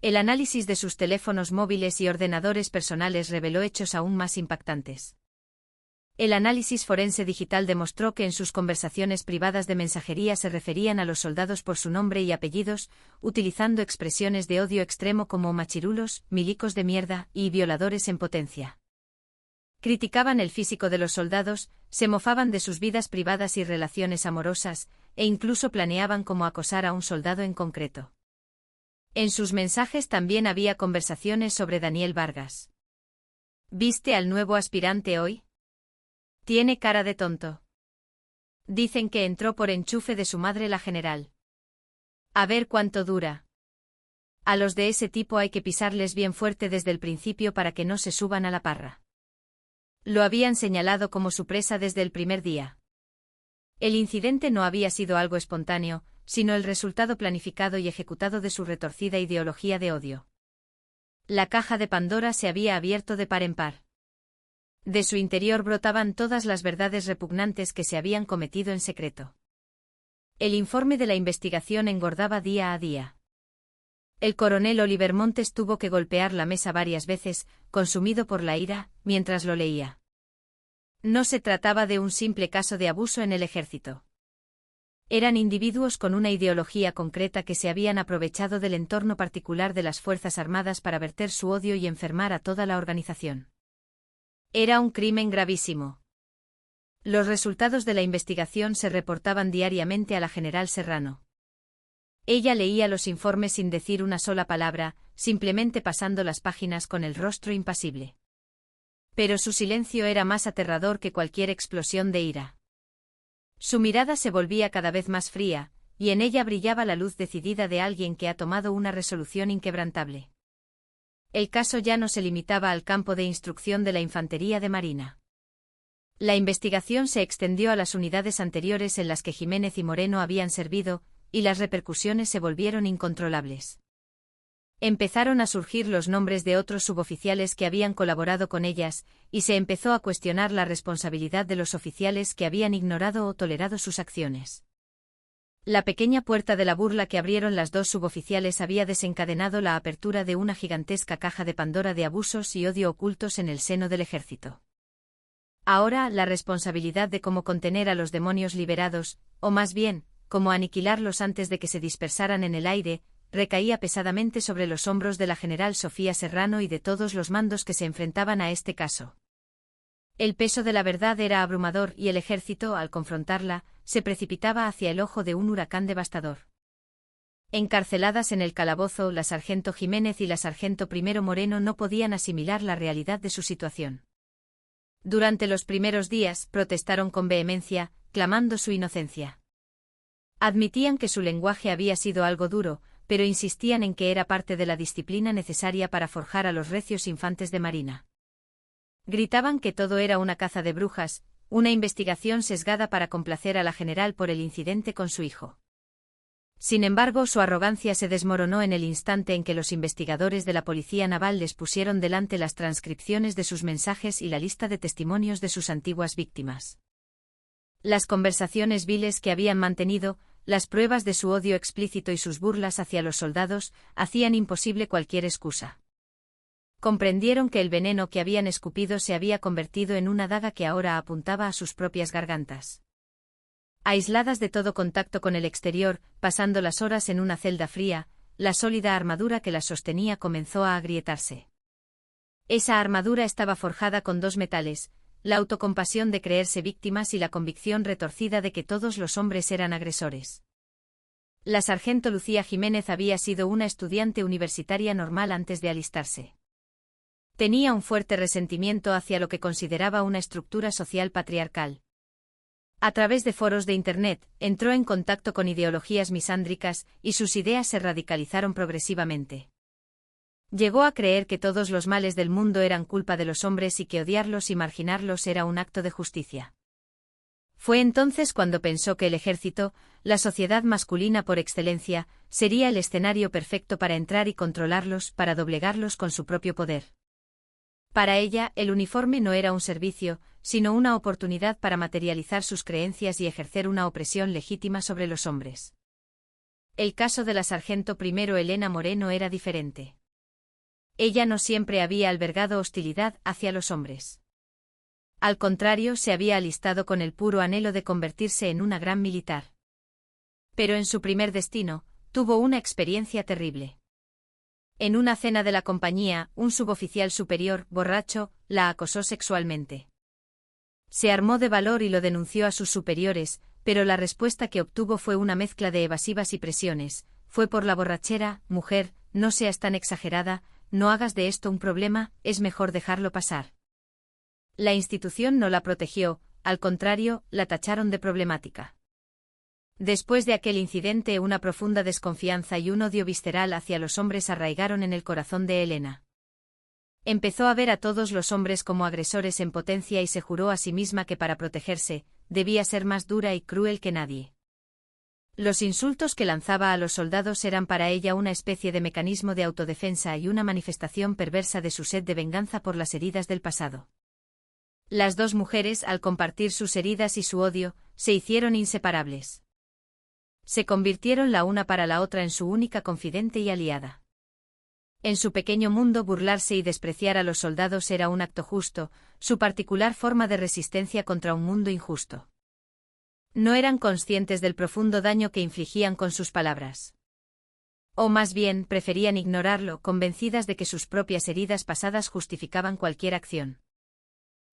El análisis de sus teléfonos móviles y ordenadores personales reveló hechos aún más impactantes. El análisis forense digital demostró que en sus conversaciones privadas de mensajería se referían a los soldados por su nombre y apellidos, utilizando expresiones de odio extremo como machirulos, milicos de mierda y violadores en potencia. Criticaban el físico de los soldados, se mofaban de sus vidas privadas y relaciones amorosas, e incluso planeaban cómo acosar a un soldado en concreto. En sus mensajes también había conversaciones sobre Daniel Vargas. ¿Viste al nuevo aspirante hoy? Tiene cara de tonto. Dicen que entró por enchufe de su madre la general. A ver cuánto dura. A los de ese tipo hay que pisarles bien fuerte desde el principio para que no se suban a la parra. Lo habían señalado como su presa desde el primer día. El incidente no había sido algo espontáneo, sino el resultado planificado y ejecutado de su retorcida ideología de odio. La caja de Pandora se había abierto de par en par. De su interior brotaban todas las verdades repugnantes que se habían cometido en secreto. El informe de la investigación engordaba día a día. El coronel Oliver Montes tuvo que golpear la mesa varias veces, consumido por la ira, mientras lo leía. No se trataba de un simple caso de abuso en el ejército. Eran individuos con una ideología concreta que se habían aprovechado del entorno particular de las Fuerzas Armadas para verter su odio y enfermar a toda la organización. Era un crimen gravísimo. Los resultados de la investigación se reportaban diariamente a la general Serrano. Ella leía los informes sin decir una sola palabra, simplemente pasando las páginas con el rostro impasible. Pero su silencio era más aterrador que cualquier explosión de ira. Su mirada se volvía cada vez más fría, y en ella brillaba la luz decidida de alguien que ha tomado una resolución inquebrantable. El caso ya no se limitaba al campo de instrucción de la Infantería de Marina. La investigación se extendió a las unidades anteriores en las que Jiménez y Moreno habían servido, y las repercusiones se volvieron incontrolables. Empezaron a surgir los nombres de otros suboficiales que habían colaborado con ellas, y se empezó a cuestionar la responsabilidad de los oficiales que habían ignorado o tolerado sus acciones. La pequeña puerta de la burla que abrieron las dos suboficiales había desencadenado la apertura de una gigantesca caja de Pandora de abusos y odio ocultos en el seno del ejército. Ahora, la responsabilidad de cómo contener a los demonios liberados, o más bien, cómo aniquilarlos antes de que se dispersaran en el aire, recaía pesadamente sobre los hombros de la general Sofía Serrano y de todos los mandos que se enfrentaban a este caso. El peso de la verdad era abrumador y el ejército, al confrontarla, se precipitaba hacia el ojo de un huracán devastador. Encarceladas en el calabozo, la sargento Jiménez y la sargento Primero Moreno no podían asimilar la realidad de su situación. Durante los primeros días, protestaron con vehemencia, clamando su inocencia. Admitían que su lenguaje había sido algo duro, pero insistían en que era parte de la disciplina necesaria para forjar a los recios infantes de marina. Gritaban que todo era una caza de brujas, una investigación sesgada para complacer a la general por el incidente con su hijo. Sin embargo, su arrogancia se desmoronó en el instante en que los investigadores de la Policía Naval les pusieron delante las transcripciones de sus mensajes y la lista de testimonios de sus antiguas víctimas. Las conversaciones viles que habían mantenido, las pruebas de su odio explícito y sus burlas hacia los soldados, hacían imposible cualquier excusa. Comprendieron que el veneno que habían escupido se había convertido en una daga que ahora apuntaba a sus propias gargantas. Aisladas de todo contacto con el exterior, pasando las horas en una celda fría, la sólida armadura que las sostenía comenzó a agrietarse. Esa armadura estaba forjada con dos metales, la autocompasión de creerse víctimas y la convicción retorcida de que todos los hombres eran agresores. La sargento Lucía Jiménez había sido una estudiante universitaria normal antes de alistarse. Tenía un fuerte resentimiento hacia lo que consideraba una estructura social patriarcal. A través de foros de Internet, entró en contacto con ideologías misándricas y sus ideas se radicalizaron progresivamente. Llegó a creer que todos los males del mundo eran culpa de los hombres y que odiarlos y marginarlos era un acto de justicia. Fue entonces cuando pensó que el ejército, la sociedad masculina por excelencia, sería el escenario perfecto para entrar y controlarlos, para doblegarlos con su propio poder. Para ella, el uniforme no era un servicio, sino una oportunidad para materializar sus creencias y ejercer una opresión legítima sobre los hombres. El caso de la sargento primero Elena Moreno era diferente. Ella no siempre había albergado hostilidad hacia los hombres. Al contrario, se había alistado con el puro anhelo de convertirse en una gran militar. Pero en su primer destino, tuvo una experiencia terrible. En una cena de la compañía, un suboficial superior, borracho, la acosó sexualmente. Se armó de valor y lo denunció a sus superiores, pero la respuesta que obtuvo fue una mezcla de evasivas y presiones. Fue por la borrachera, mujer, no seas tan exagerada, no hagas de esto un problema, es mejor dejarlo pasar. La institución no la protegió, al contrario, la tacharon de problemática. Después de aquel incidente, una profunda desconfianza y un odio visceral hacia los hombres arraigaron en el corazón de Elena. Empezó a ver a todos los hombres como agresores en potencia y se juró a sí misma que para protegerse, debía ser más dura y cruel que nadie. Los insultos que lanzaba a los soldados eran para ella una especie de mecanismo de autodefensa y una manifestación perversa de su sed de venganza por las heridas del pasado. Las dos mujeres, al compartir sus heridas y su odio, se hicieron inseparables. Se convirtieron la una para la otra en su única confidente y aliada. En su pequeño mundo, burlarse y despreciar a los soldados era un acto justo, su particular forma de resistencia contra un mundo injusto. No eran conscientes del profundo daño que infligían con sus palabras. O más bien, preferían ignorarlo, convencidas de que sus propias heridas pasadas justificaban cualquier acción.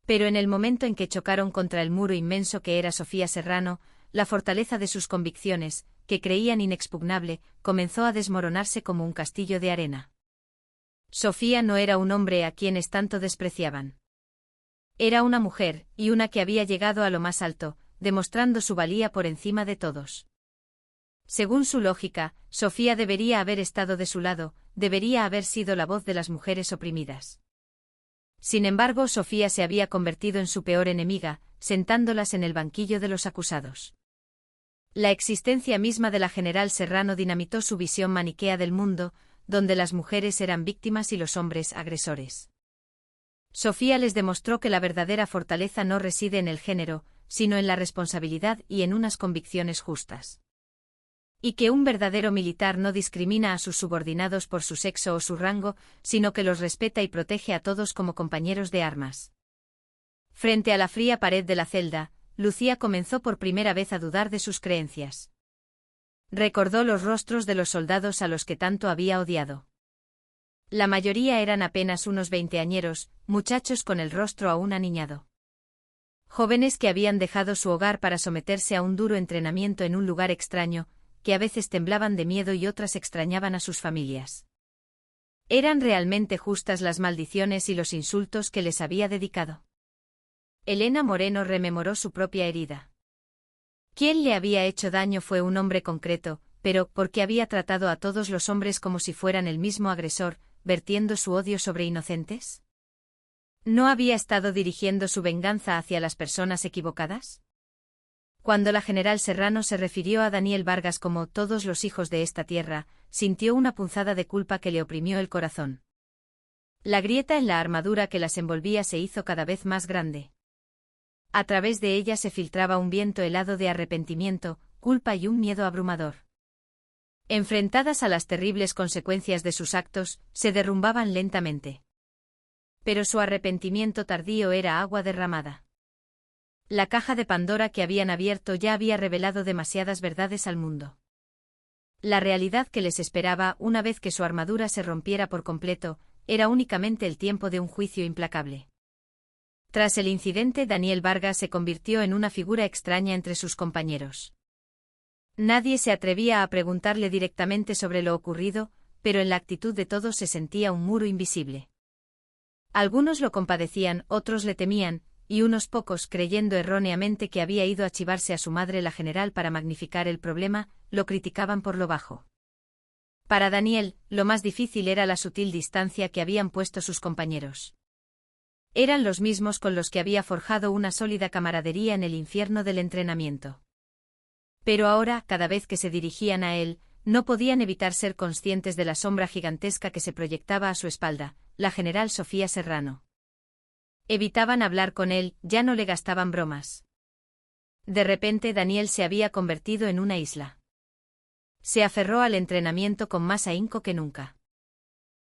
Pero en el momento en que chocaron contra el muro inmenso que era Sofía Serrano, la fortaleza de sus convicciones, que creían inexpugnable, comenzó a desmoronarse como un castillo de arena. Sofía no era un hombre a quienes tanto despreciaban. Era una mujer, y una que había llegado a lo más alto, demostrando su valía por encima de todos. Según su lógica, Sofía debería haber estado de su lado, debería haber sido la voz de las mujeres oprimidas. Sin embargo, Sofía se había convertido en su peor enemiga, sentándolas en el banquillo de los acusados. La existencia misma de la general Serrano dinamitó su visión maniquea del mundo, donde las mujeres eran víctimas y los hombres agresores. Sofía les demostró que la verdadera fortaleza no reside en el género, sino en la responsabilidad y en unas convicciones justas. Y que un verdadero militar no discrimina a sus subordinados por su sexo o su rango, sino que los respeta y protege a todos como compañeros de armas. Frente a la fría pared de la celda, Lucía comenzó por primera vez a dudar de sus creencias. Recordó los rostros de los soldados a los que tanto había odiado. La mayoría eran apenas unos veinteañeros, muchachos con el rostro aún aniñado. Jóvenes que habían dejado su hogar para someterse a un duro entrenamiento en un lugar extraño, que a veces temblaban de miedo y otras extrañaban a sus familias. ¿Eran realmente justas las maldiciones y los insultos que les había dedicado? Elena Moreno rememoró su propia herida. Quien le había hecho daño fue un hombre concreto, pero ¿por qué había tratado a todos los hombres como si fueran el mismo agresor, vertiendo su odio sobre inocentes? ¿No había estado dirigiendo su venganza hacia las personas equivocadas? Cuando la general Serrano se refirió a Daniel Vargas como todos los hijos de esta tierra, sintió una punzada de culpa que le oprimió el corazón. La grieta en la armadura que las envolvía se hizo cada vez más grande. A través de ella se filtraba un viento helado de arrepentimiento, culpa y un miedo abrumador. Enfrentadas a las terribles consecuencias de sus actos, se derrumbaban lentamente. Pero su arrepentimiento tardío era agua derramada. La caja de Pandora que habían abierto ya había revelado demasiadas verdades al mundo. La realidad que les esperaba una vez que su armadura se rompiera por completo, era únicamente el tiempo de un juicio implacable. Tras el incidente, Daniel Vargas se convirtió en una figura extraña entre sus compañeros. Nadie se atrevía a preguntarle directamente sobre lo ocurrido, pero en la actitud de todos se sentía un muro invisible. Algunos lo compadecían, otros le temían, y unos pocos, creyendo erróneamente que había ido a chivarse a su madre la general para magnificar el problema, lo criticaban por lo bajo. Para Daniel, lo más difícil era la sutil distancia que habían puesto sus compañeros. Eran los mismos con los que había forjado una sólida camaradería en el infierno del entrenamiento. Pero ahora, cada vez que se dirigían a él, no podían evitar ser conscientes de la sombra gigantesca que se proyectaba a su espalda, la general Sofía Serrano. Evitaban hablar con él, ya no le gastaban bromas. De repente Daniel se había convertido en una isla. Se aferró al entrenamiento con más ahínco que nunca.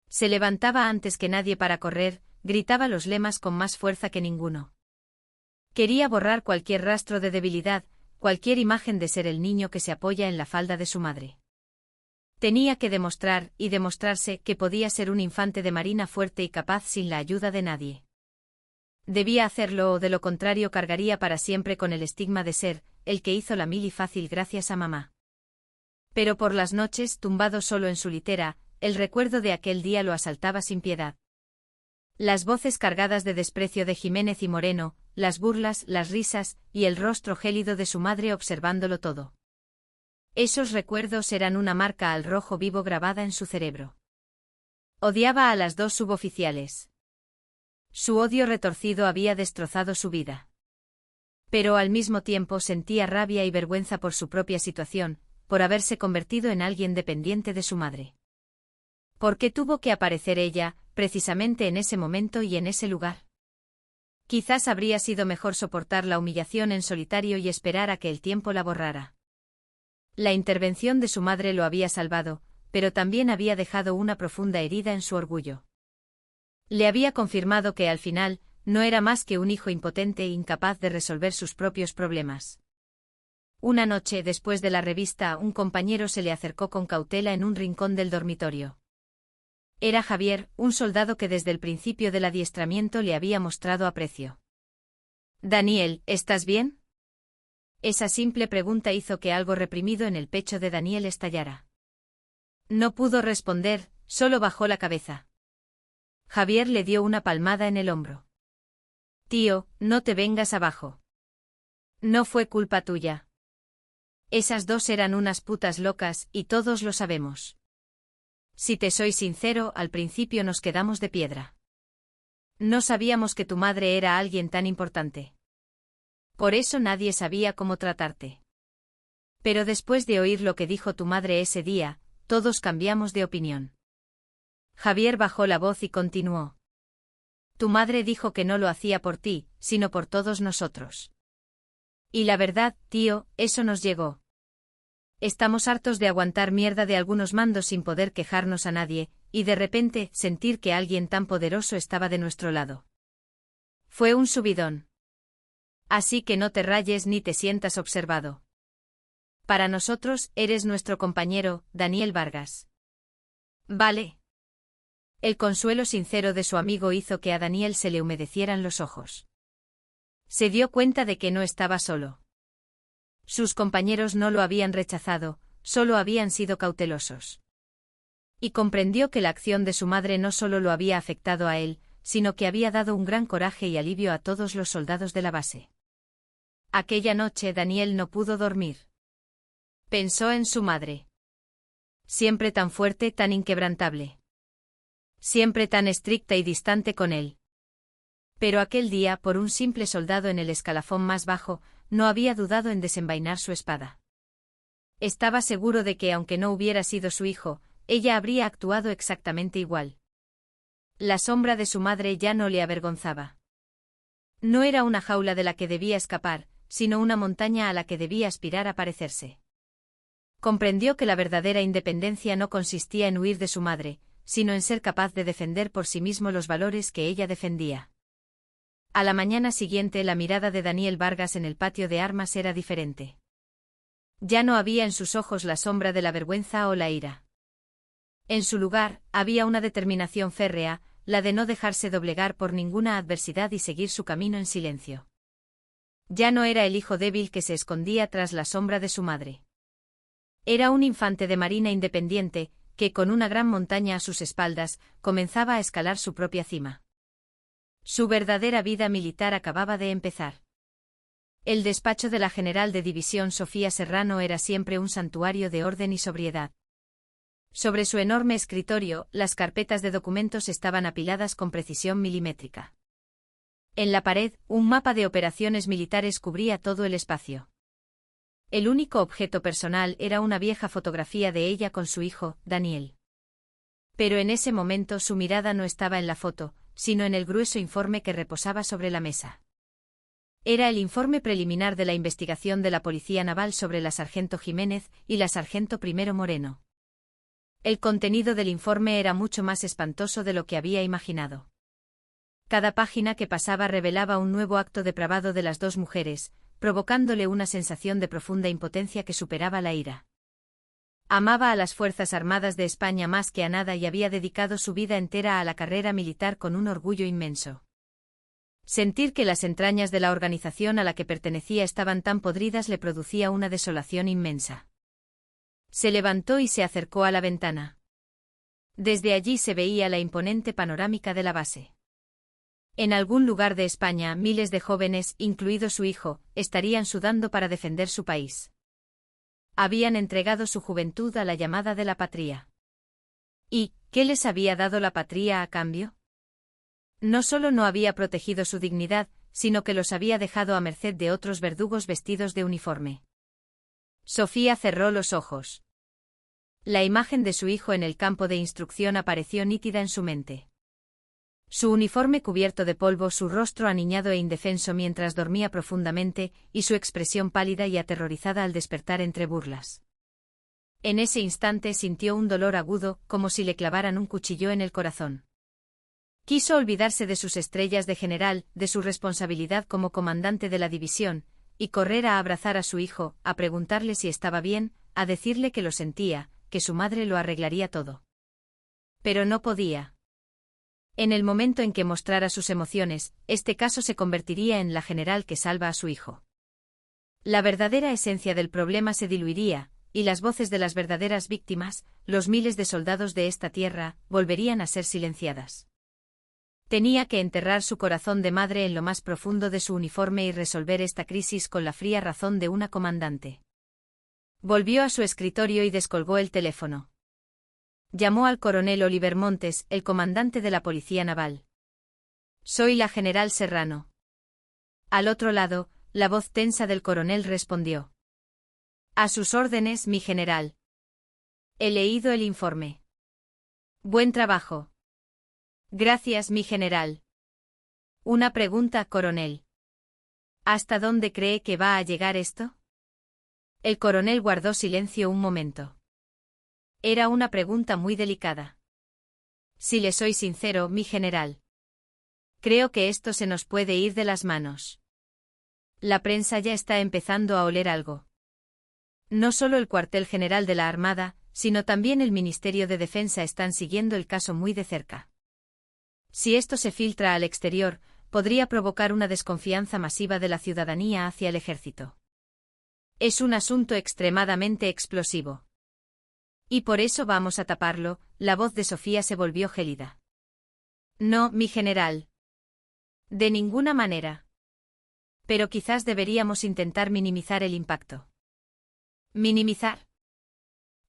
Se levantaba antes que nadie para correr, gritaba los lemas con más fuerza que ninguno. Quería borrar cualquier rastro de debilidad, cualquier imagen de ser el niño que se apoya en la falda de su madre. Tenía que demostrar, y demostrarse, que podía ser un infante de marina fuerte y capaz sin la ayuda de nadie. Debía hacerlo o de lo contrario cargaría para siempre con el estigma de ser el que hizo la mili fácil gracias a mamá. Pero por las noches, tumbado solo en su litera, el recuerdo de aquel día lo asaltaba sin piedad. Las voces cargadas de desprecio de Jiménez y Moreno, las burlas, las risas, y el rostro gélido de su madre observándolo todo. Esos recuerdos eran una marca al rojo vivo grabada en su cerebro. Odiaba a las dos suboficiales. Su odio retorcido había destrozado su vida. Pero al mismo tiempo sentía rabia y vergüenza por su propia situación, por haberse convertido en alguien dependiente de su madre. ¿Por qué tuvo que aparecer ella, precisamente en ese momento y en ese lugar? Quizás habría sido mejor soportar la humillación en solitario y esperar a que el tiempo la borrara. La intervención de su madre lo había salvado, pero también había dejado una profunda herida en su orgullo. Le había confirmado que al final, no era más que un hijo impotente e incapaz de resolver sus propios problemas. Una noche después de la revista, un compañero se le acercó con cautela en un rincón del dormitorio. Era Javier, un soldado que desde el principio del adiestramiento le había mostrado aprecio. «Daniel, ¿estás bien?». Esa simple pregunta hizo que algo reprimido en el pecho de Daniel estallara. No pudo responder, solo bajó la cabeza. Javier le dio una palmada en el hombro. «Tío, no te vengas abajo. No fue culpa tuya. Esas dos eran unas putas locas, y todos lo sabemos. Si te soy sincero, al principio nos quedamos de piedra. No sabíamos que tu madre era alguien tan importante. Por eso nadie sabía cómo tratarte. Pero después de oír lo que dijo tu madre ese día, todos cambiamos de opinión». Javier bajó la voz y continuó. «Tu madre dijo que no lo hacía por ti, sino por todos nosotros. Y la verdad, tío, eso nos llegó. Estamos hartos de aguantar mierda de algunos mandos sin poder quejarnos a nadie, y de repente, sentir que alguien tan poderoso estaba de nuestro lado. Fue un subidón. Así que no te rayes ni te sientas observado. Para nosotros, eres nuestro compañero, Daniel Vargas. Vale». El consuelo sincero de su amigo hizo que a Daniel se le humedecieran los ojos. Se dio cuenta de que no estaba solo. Sus compañeros no lo habían rechazado, solo habían sido cautelosos. Y comprendió que la acción de su madre no solo lo había afectado a él, sino que había dado un gran coraje y alivio a todos los soldados de la base. Aquella noche Daniel no pudo dormir. Pensó en su madre. Siempre tan fuerte, tan inquebrantable. Siempre tan estricta y distante con él. Pero aquel día, por un simple soldado en el escalafón más bajo, no había dudado en desenvainar su espada. Estaba seguro de que, aunque no hubiera sido su hijo, ella habría actuado exactamente igual. La sombra de su madre ya no le avergonzaba. No era una jaula de la que debía escapar, sino una montaña a la que debía aspirar a parecerse. Comprendió que la verdadera independencia no consistía en huir de su madre, sino en ser capaz de defender por sí mismo los valores que ella defendía. A la mañana siguiente la mirada de Daniel Vargas en el patio de armas era diferente. Ya no había en sus ojos la sombra de la vergüenza o la ira. En su lugar, había una determinación férrea, la de no dejarse doblegar por ninguna adversidad y seguir su camino en silencio. Ya no era el hijo débil que se escondía tras la sombra de su madre. Era un infante de marina independiente, que con una gran montaña a sus espaldas, comenzaba a escalar su propia cima. Su verdadera vida militar acababa de empezar. El despacho de la general de división Sofía Serrano era siempre un santuario de orden y sobriedad. Sobre su enorme escritorio, las carpetas de documentos estaban apiladas con precisión milimétrica. En la pared, un mapa de operaciones militares cubría todo el espacio. El único objeto personal era una vieja fotografía de ella con su hijo, Daniel. Pero en ese momento su mirada no estaba en la foto, sino en el grueso informe que reposaba sobre la mesa. Era el informe preliminar de la investigación de la Policía Naval sobre la sargento Jiménez y la sargento Primero Moreno. El contenido del informe era mucho más espantoso de lo que había imaginado. Cada página que pasaba revelaba un nuevo acto depravado de las dos mujeres, provocándole una sensación de profunda impotencia que superaba la ira. Amaba a las Fuerzas Armadas de España más que a nada y había dedicado su vida entera a la carrera militar con un orgullo inmenso. Sentir que las entrañas de la organización a la que pertenecía estaban tan podridas le producía una desolación inmensa. Se levantó y se acercó a la ventana. Desde allí se veía la imponente panorámica de la base. En algún lugar de España, miles de jóvenes, incluido su hijo, estarían sudando para defender su país. Habían entregado su juventud a la llamada de la patria. ¿Y qué les había dado la patria a cambio? No solo no había protegido su dignidad, sino que los había dejado a merced de otros verdugos vestidos de uniforme. Sofía cerró los ojos. La imagen de su hijo en el campo de instrucción apareció nítida en su mente. Su uniforme cubierto de polvo, su rostro aniñado e indefenso mientras dormía profundamente, y su expresión pálida y aterrorizada al despertar entre burlas. En ese instante sintió un dolor agudo, como si le clavaran un cuchillo en el corazón. Quiso olvidarse de sus estrellas de general, de su responsabilidad como comandante de la división, y correr a abrazar a su hijo, a preguntarle si estaba bien, a decirle que lo sentía, que su madre lo arreglaría todo. Pero no podía. En el momento en que mostrara sus emociones, este caso se convertiría en la general que salva a su hijo. La verdadera esencia del problema se diluiría, y las voces de las verdaderas víctimas, los miles de soldados de esta tierra, volverían a ser silenciadas. Tenía que enterrar su corazón de madre en lo más profundo de su uniforme y resolver esta crisis con la fría razón de una comandante. Volvió a su escritorio y descolgó el teléfono. Llamó al coronel Oliver Montes, el comandante de la Policía Naval. Soy la general Serrano. Al otro lado, la voz tensa del coronel respondió. A sus órdenes, mi general. He leído el informe. Buen trabajo. Gracias, mi general. Una pregunta, coronel. ¿Hasta dónde cree que va a llegar esto? El coronel guardó silencio un momento. Era una pregunta muy delicada. Si le soy sincero, mi general. Creo que esto se nos puede ir de las manos. La prensa ya está empezando a oler algo. No solo el cuartel general de la Armada, sino también el Ministerio de Defensa están siguiendo el caso muy de cerca. Si esto se filtra al exterior, podría provocar una desconfianza masiva de la ciudadanía hacia el ejército. Es un asunto extremadamente explosivo. Y por eso vamos a taparlo. La voz de Sofía se volvió gélida. No, mi general. De ninguna manera. Pero quizás deberíamos intentar minimizar el impacto. ¿Minimizar?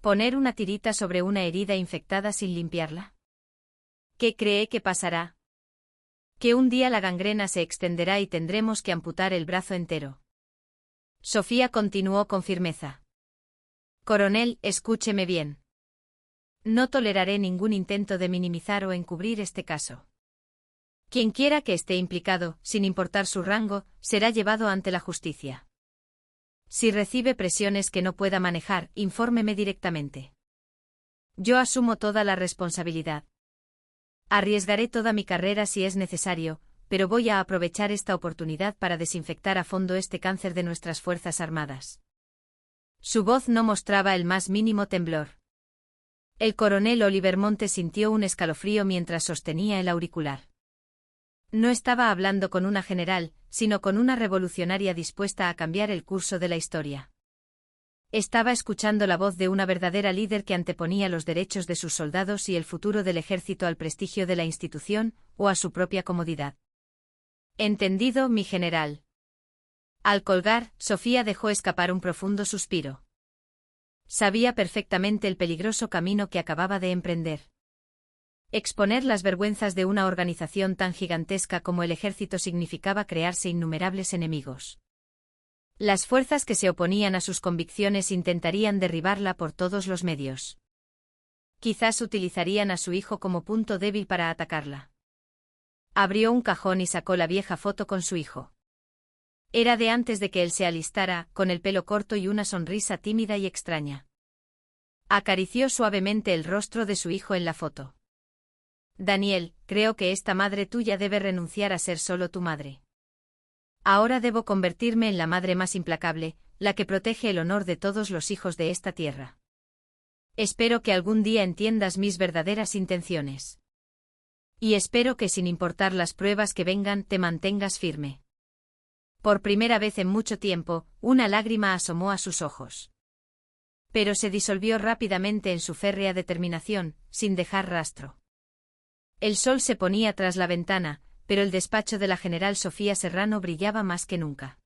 ¿Poner una tirita sobre una herida infectada sin limpiarla? ¿Qué cree que pasará? Que un día la gangrena se extenderá y tendremos que amputar el brazo entero. Sofía continuó con firmeza. Coronel, escúcheme bien. No toleraré ningún intento de minimizar o encubrir este caso. Quien quiera que esté implicado, sin importar su rango, será llevado ante la justicia. Si recibe presiones que no pueda manejar, infórmeme directamente. Yo asumo toda la responsabilidad. Arriesgaré toda mi carrera si es necesario, pero voy a aprovechar esta oportunidad para desinfectar a fondo este cáncer de nuestras Fuerzas Armadas. Su voz no mostraba el más mínimo temblor. El coronel Oliver Montes sintió un escalofrío mientras sostenía el auricular. No estaba hablando con una general, sino con una revolucionaria dispuesta a cambiar el curso de la historia. Estaba escuchando la voz de una verdadera líder que anteponía los derechos de sus soldados y el futuro del ejército al prestigio de la institución, o a su propia comodidad. Entendido, mi general. Al colgar, Sofía dejó escapar un profundo suspiro. Sabía perfectamente el peligroso camino que acababa de emprender. Exponer las vergüenzas de una organización tan gigantesca como el ejército significaba crearse innumerables enemigos. Las fuerzas que se oponían a sus convicciones intentarían derribarla por todos los medios. Quizás utilizarían a su hijo como punto débil para atacarla. Abrió un cajón y sacó la vieja foto con su hijo. Era de antes de que él se alistara, con el pelo corto y una sonrisa tímida y extraña. Acarició suavemente el rostro de su hijo en la foto. Daniel, creo que esta madre tuya debe renunciar a ser solo tu madre. Ahora debo convertirme en la madre más implacable, la que protege el honor de todos los hijos de esta tierra. Espero que algún día entiendas mis verdaderas intenciones. Y espero que sin importar las pruebas que vengan te mantengas firme. Por primera vez en mucho tiempo, una lágrima asomó a sus ojos. Pero se disolvió rápidamente en su férrea determinación, sin dejar rastro. El sol se ponía tras la ventana, pero el despacho de la general Sofía Serrano brillaba más que nunca.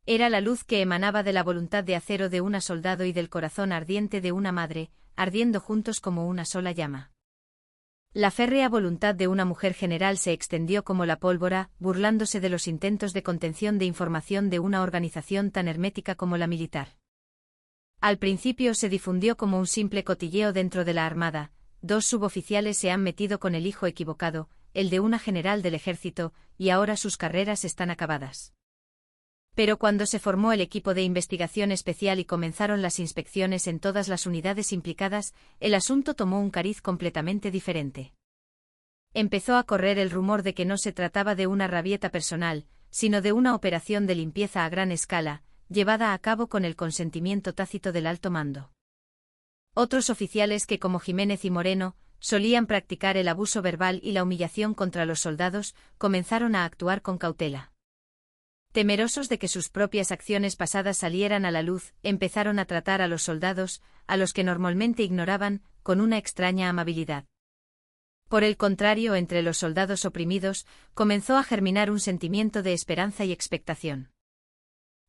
Era la luz que emanaba de la voluntad de acero de una soldado y del corazón ardiente de una madre, ardiendo juntos como una sola llama. La férrea voluntad de una mujer general se extendió como la pólvora, burlándose de los intentos de contención de información de una organización tan hermética como la militar. Al principio se difundió como un simple cotilleo dentro de la Armada: 2 suboficiales se han metido con el hijo equivocado, el de una general del ejército, y ahora sus carreras están acabadas. Pero cuando se formó el equipo de investigación especial y comenzaron las inspecciones en todas las unidades implicadas, el asunto tomó un cariz completamente diferente. Empezó a correr el rumor de que no se trataba de una rabieta personal, sino de una operación de limpieza a gran escala, llevada a cabo con el consentimiento tácito del alto mando. Otros oficiales que, como Jiménez y Moreno, solían practicar el abuso verbal y la humillación contra los soldados, comenzaron a actuar con cautela. Temerosos de que sus propias acciones pasadas salieran a la luz, empezaron a tratar a los soldados, a los que normalmente ignoraban, con una extraña amabilidad. Por el contrario, entre los soldados oprimidos, comenzó a germinar un sentimiento de esperanza y expectación.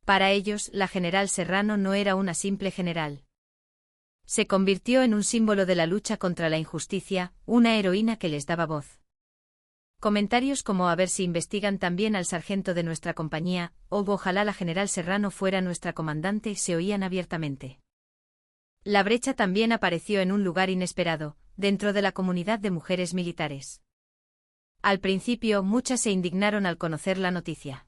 Para ellos, la general Serrano no era una simple general. Se convirtió en un símbolo de la lucha contra la injusticia, una heroína que les daba voz. Comentarios como "a ver si investigan también al sargento de nuestra compañía", o "ojalá la general Serrano fuera nuestra comandante", se oían abiertamente. La brecha también apareció en un lugar inesperado, dentro de la comunidad de mujeres militares. Al principio, muchas se indignaron al conocer la noticia.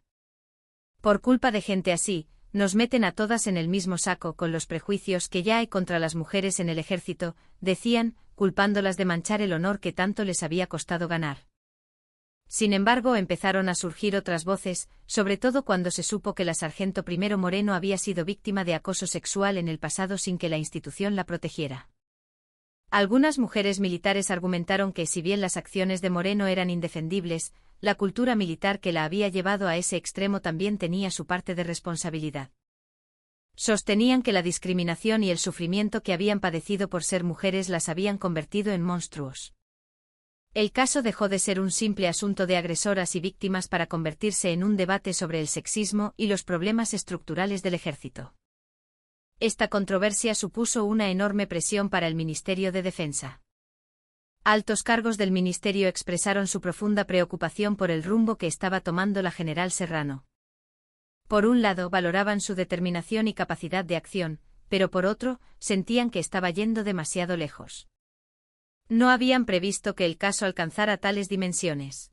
Por culpa de gente así, nos meten a todas en el mismo saco con los prejuicios que ya hay contra las mujeres en el ejército, decían, culpándolas de manchar el honor que tanto les había costado ganar. Sin embargo, empezaron a surgir otras voces, sobre todo cuando se supo que la sargento primero Moreno había sido víctima de acoso sexual en el pasado sin que la institución la protegiera. Algunas mujeres militares argumentaron que si bien las acciones de Moreno eran indefendibles, la cultura militar que la había llevado a ese extremo también tenía su parte de responsabilidad. Sostenían que la discriminación y el sufrimiento que habían padecido por ser mujeres las habían convertido en monstruos. El caso dejó de ser un simple asunto de agresoras y víctimas para convertirse en un debate sobre el sexismo y los problemas estructurales del ejército. Esta controversia supuso una enorme presión para el Ministerio de Defensa. Altos cargos del ministerio expresaron su profunda preocupación por el rumbo que estaba tomando la general Serrano. Por un lado, valoraban su determinación y capacidad de acción, pero por otro, sentían que estaba yendo demasiado lejos. No habían previsto que el caso alcanzara tales dimensiones.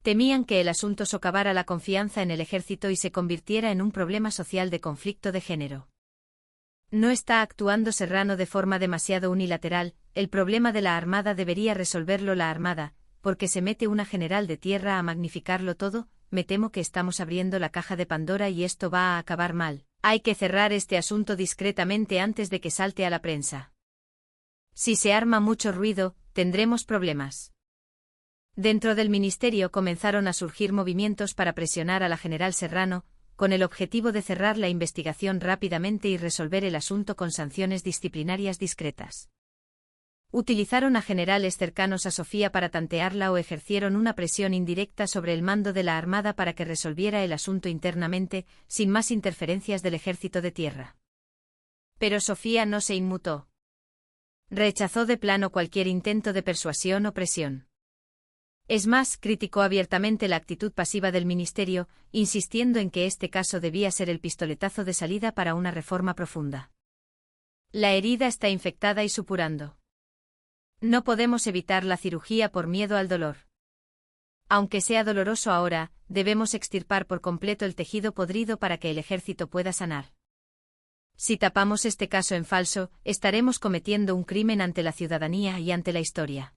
Temían que el asunto socavara la confianza en el ejército y se convirtiera en un problema social de conflicto de género. No está actuando Serrano de forma demasiado unilateral, el problema de la Armada debería resolverlo la Armada, porque se mete una general de tierra a magnificarlo todo. Me temo que estamos abriendo la caja de Pandora y esto va a acabar mal. Hay que cerrar este asunto discretamente antes de que salte a la prensa. Si se arma mucho ruido, tendremos problemas. Dentro del ministerio comenzaron a surgir movimientos para presionar a la general Serrano, con el objetivo de cerrar la investigación rápidamente y resolver el asunto con sanciones disciplinarias discretas. Utilizaron a generales cercanos a Sofía para tantearla o ejercieron una presión indirecta sobre el mando de la Armada para que resolviera el asunto internamente, sin más interferencias del ejército de tierra. Pero Sofía no se inmutó. Rechazó de plano cualquier intento de persuasión o presión. Es más, criticó abiertamente la actitud pasiva del ministerio, insistiendo en que este caso debía ser el pistoletazo de salida para una reforma profunda. La herida está infectada y supurando. No podemos evitar la cirugía por miedo al dolor. Aunque sea doloroso ahora, debemos extirpar por completo el tejido podrido para que el ejército pueda sanar. Si tapamos este caso en falso, estaremos cometiendo un crimen ante la ciudadanía y ante la historia.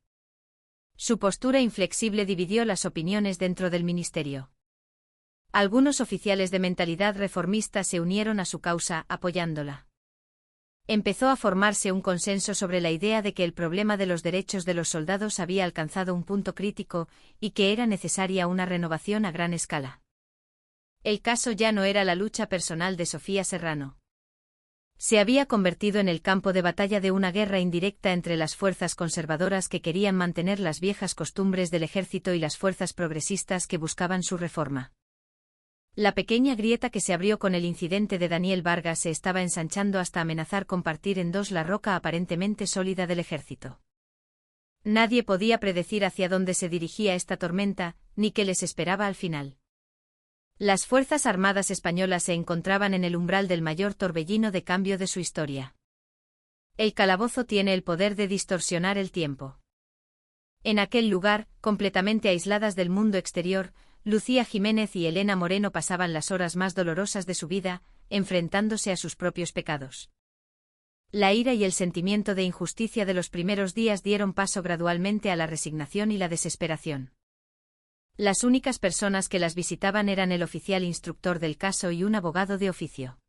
Su postura inflexible dividió las opiniones dentro del ministerio. Algunos oficiales de mentalidad reformista se unieron a su causa, apoyándola. Empezó a formarse un consenso sobre la idea de que el problema de los derechos de los soldados había alcanzado un punto crítico y que era necesaria una renovación a gran escala. El caso ya no era la lucha personal de Sofía Serrano. Se había convertido en el campo de batalla de una guerra indirecta entre las fuerzas conservadoras que querían mantener las viejas costumbres del ejército y las fuerzas progresistas que buscaban su reforma. La pequeña grieta que se abrió con el incidente de Daniel Vargas se estaba ensanchando hasta amenazar con partir en dos la roca aparentemente sólida del ejército. Nadie podía predecir hacia dónde se dirigía esta tormenta, ni qué les esperaba al final. Las Fuerzas Armadas españolas se encontraban en el umbral del mayor torbellino de cambio de su historia. El calabozo tiene el poder de distorsionar el tiempo. En aquel lugar, completamente aisladas del mundo exterior, Lucía Jiménez y Elena Moreno pasaban las horas más dolorosas de su vida, enfrentándose a sus propios pecados. La ira y el sentimiento de injusticia de los primeros días dieron paso gradualmente a la resignación y la desesperación. Las únicas personas que las visitaban eran el oficial instructor del caso y un abogado de oficio.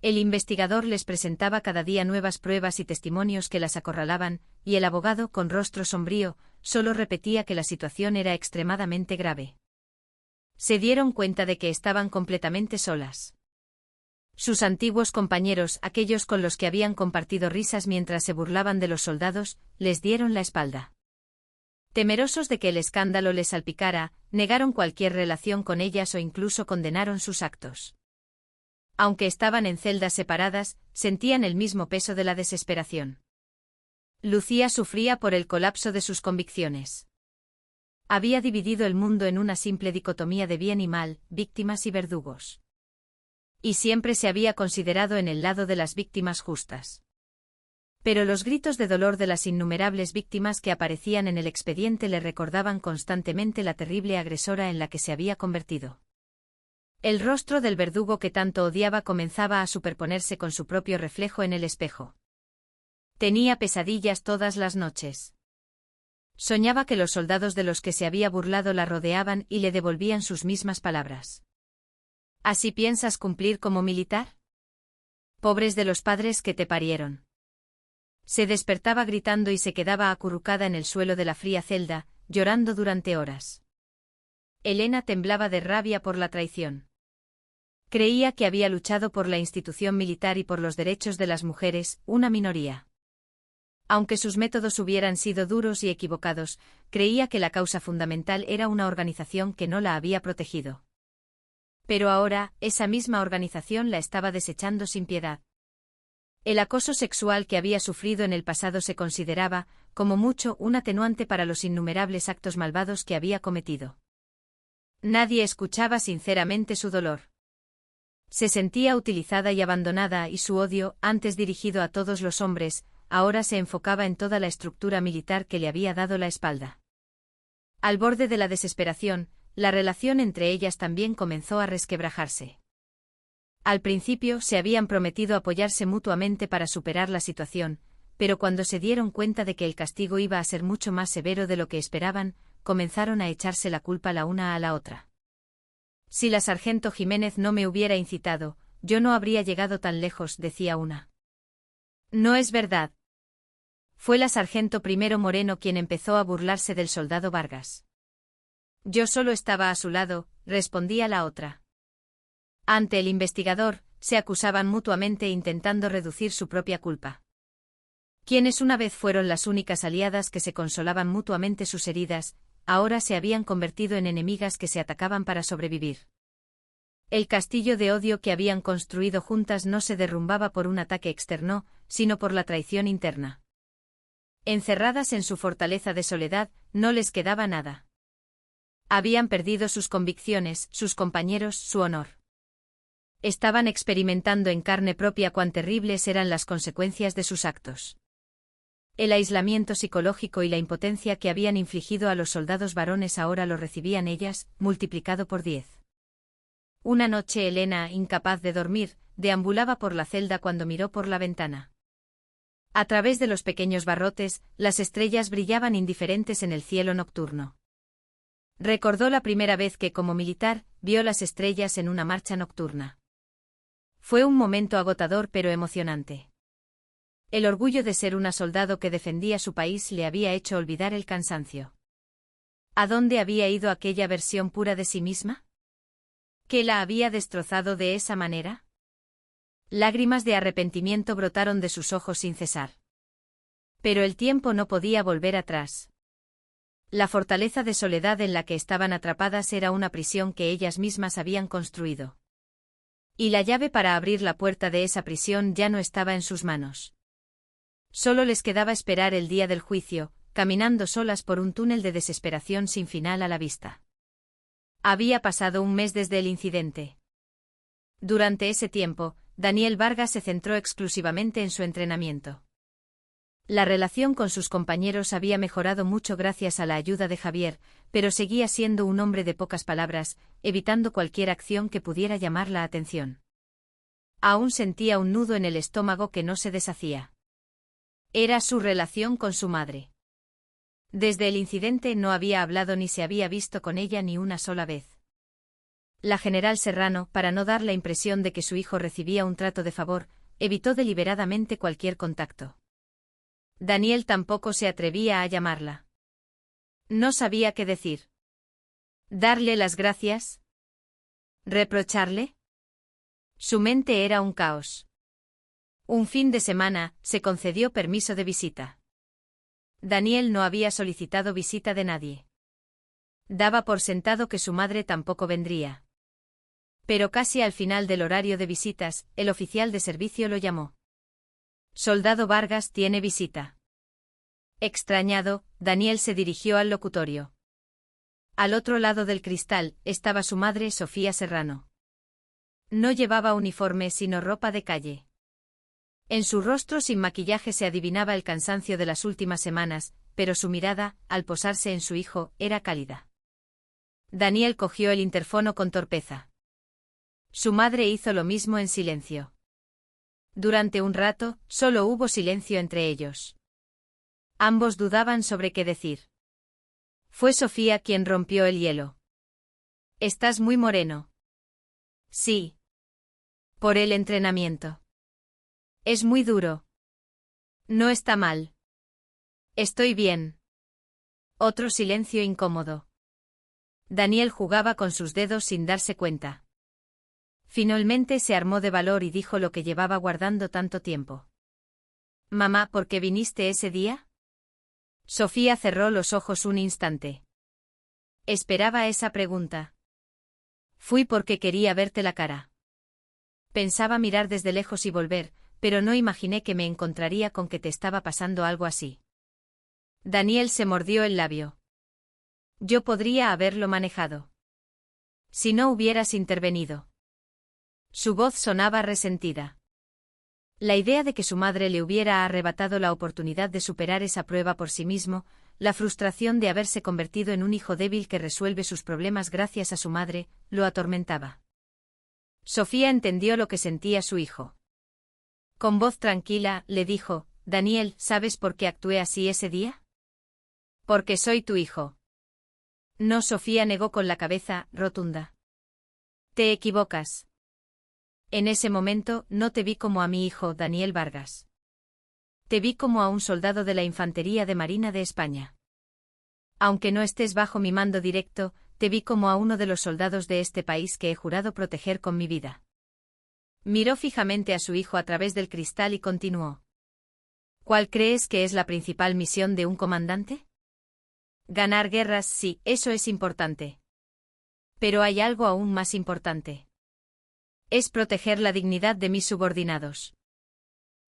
El investigador les presentaba cada día nuevas pruebas y testimonios que las acorralaban, y el abogado, con rostro sombrío, solo repetía que la situación era extremadamente grave. Se dieron cuenta de que estaban completamente solas. Sus antiguos compañeros, aquellos con los que habían compartido risas mientras se burlaban de los soldados, les dieron la espalda. Temerosos de que el escándalo les salpicara, negaron cualquier relación con ellas o incluso condenaron sus actos. Aunque estaban en celdas separadas, sentían el mismo peso de la desesperación. Lucía sufría por el colapso de sus convicciones. Había dividido el mundo en una simple dicotomía de bien y mal, víctimas y verdugos. Y siempre se había considerado en el lado de las víctimas justas. Pero los gritos de dolor de las innumerables víctimas que aparecían en el expediente le recordaban constantemente la terrible agresora en la que se había convertido. El rostro del verdugo que tanto odiaba comenzaba a superponerse con su propio reflejo en el espejo. Tenía pesadillas todas las noches. Soñaba que los soldados de los que se había burlado la rodeaban y le devolvían sus mismas palabras. ¿Así piensas cumplir como militar? Pobres de los padres que te parieron. Se despertaba gritando y se quedaba acurrucada en el suelo de la fría celda, llorando durante horas. Elena temblaba de rabia por la traición. Creía que había luchado por la institución militar y por los derechos de las mujeres, una minoría. Aunque sus métodos hubieran sido duros y equivocados, creía que la causa fundamental era una organización que no la había protegido. Pero ahora, esa misma organización la estaba desechando sin piedad. El acoso sexual que había sufrido en el pasado se consideraba, como mucho, un atenuante para los innumerables actos malvados que había cometido. Nadie escuchaba sinceramente su dolor. Se sentía utilizada y abandonada y su odio, antes dirigido a todos los hombres, ahora se enfocaba en toda la estructura militar que le había dado la espalda. Al borde de la desesperación, la relación entre ellas también comenzó a resquebrajarse. Al principio se habían prometido apoyarse mutuamente para superar la situación, pero cuando se dieron cuenta de que el castigo iba a ser mucho más severo de lo que esperaban, comenzaron a echarse la culpa la una a la otra. Si la sargento Jiménez no me hubiera incitado, yo no habría llegado tan lejos, decía una. No es verdad. Fue la sargento Primero Moreno quien empezó a burlarse del soldado Vargas. Yo solo estaba a su lado, respondía la otra. Ante el investigador, se acusaban mutuamente intentando reducir su propia culpa. Quienes una vez fueron las únicas aliadas que se consolaban mutuamente sus heridas, ahora se habían convertido en enemigas que se atacaban para sobrevivir. El castillo de odio que habían construido juntas no se derrumbaba por un ataque externo, sino por la traición interna. Encerradas en su fortaleza de soledad, no les quedaba nada. Habían perdido sus convicciones, sus compañeros, su honor. Estaban experimentando en carne propia cuán terribles eran las consecuencias de sus actos. El aislamiento psicológico y la impotencia que habían infligido a los soldados varones ahora lo recibían ellas, multiplicado por 10. Una noche Elena, incapaz de dormir, deambulaba por la celda cuando miró por la ventana. A través de los pequeños barrotes, las estrellas brillaban indiferentes en el cielo nocturno. Recordó la primera vez que, como militar, vio las estrellas en una marcha nocturna. Fue un momento agotador pero emocionante. El orgullo de ser una soldado que defendía su país le había hecho olvidar el cansancio. ¿A dónde había ido aquella versión pura de sí misma? ¿Qué la había destrozado de esa manera? Lágrimas de arrepentimiento brotaron de sus ojos sin cesar. Pero el tiempo no podía volver atrás. La fortaleza de soledad en la que estaban atrapadas era una prisión que ellas mismas habían construido. Y la llave para abrir la puerta de esa prisión ya no estaba en sus manos. Solo les quedaba esperar el día del juicio, caminando solas por un túnel de desesperación sin final a la vista. Había pasado un mes desde el incidente. Durante ese tiempo, Daniel Vargas se centró exclusivamente en su entrenamiento. La relación con sus compañeros había mejorado mucho gracias a la ayuda de Javier, pero seguía siendo un hombre de pocas palabras, evitando cualquier acción que pudiera llamar la atención. Aún sentía un nudo en el estómago que no se deshacía. Era su relación con su madre. Desde el incidente no había hablado ni se había visto con ella ni una sola vez. La general Serrano, para no dar la impresión de que su hijo recibía un trato de favor, evitó deliberadamente cualquier contacto. Daniel tampoco se atrevía a llamarla. No sabía qué decir. ¿Darle las gracias? ¿Reprocharle? Su mente era un caos. Un fin de semana, se concedió permiso de visita. Daniel no había solicitado visita de nadie. Daba por sentado que su madre tampoco vendría. Pero casi al final del horario de visitas, el oficial de servicio lo llamó. Soldado Vargas tiene visita. Extrañado, Daniel se dirigió al locutorio. Al otro lado del cristal, estaba su madre Sofía Serrano. No llevaba uniforme sino ropa de calle. En su rostro sin maquillaje se adivinaba el cansancio de las últimas semanas, pero su mirada, al posarse en su hijo, era cálida. Daniel cogió el interfono con torpeza. Su madre hizo lo mismo en silencio. Durante un rato, solo hubo silencio entre ellos. Ambos dudaban sobre qué decir. Fue Sofía quien rompió el hielo. «Estás muy moreno». «Sí. Por el entrenamiento». «Es muy duro». «No está mal». «Estoy bien». Otro silencio incómodo. Daniel jugaba con sus dedos sin darse cuenta. Finalmente se armó de valor y dijo lo que llevaba guardando tanto tiempo. «Mamá, ¿por qué viniste ese día?» Sofía cerró los ojos un instante. Esperaba esa pregunta. «Fui porque quería verte la cara. Pensaba mirar desde lejos y volver, pero no imaginé que me encontraría con que te estaba pasando algo así». Daniel se mordió el labio. «Yo podría haberlo manejado. Si no hubieras intervenido». Su voz sonaba resentida. La idea de que su madre le hubiera arrebatado la oportunidad de superar esa prueba por sí mismo, la frustración de haberse convertido en un hijo débil que resuelve sus problemas gracias a su madre, lo atormentaba. Sofía entendió lo que sentía su hijo. Con voz tranquila, le dijo: «Daniel, ¿sabes por qué actué así ese día?» «Porque soy tu hijo». No, Sofía negó con la cabeza, rotunda. «Te equivocas. En ese momento, no te vi como a mi hijo, Daniel Vargas. Te vi como a un soldado de la Infantería de Marina de España. Aunque no estés bajo mi mando directo, te vi como a uno de los soldados de este país que he jurado proteger con mi vida». Miró fijamente a su hijo a través del cristal y continuó. ¿Cuál crees que es la principal misión de un comandante? Ganar guerras, sí, eso es importante. Pero hay algo aún más importante. Es proteger la dignidad de mis subordinados.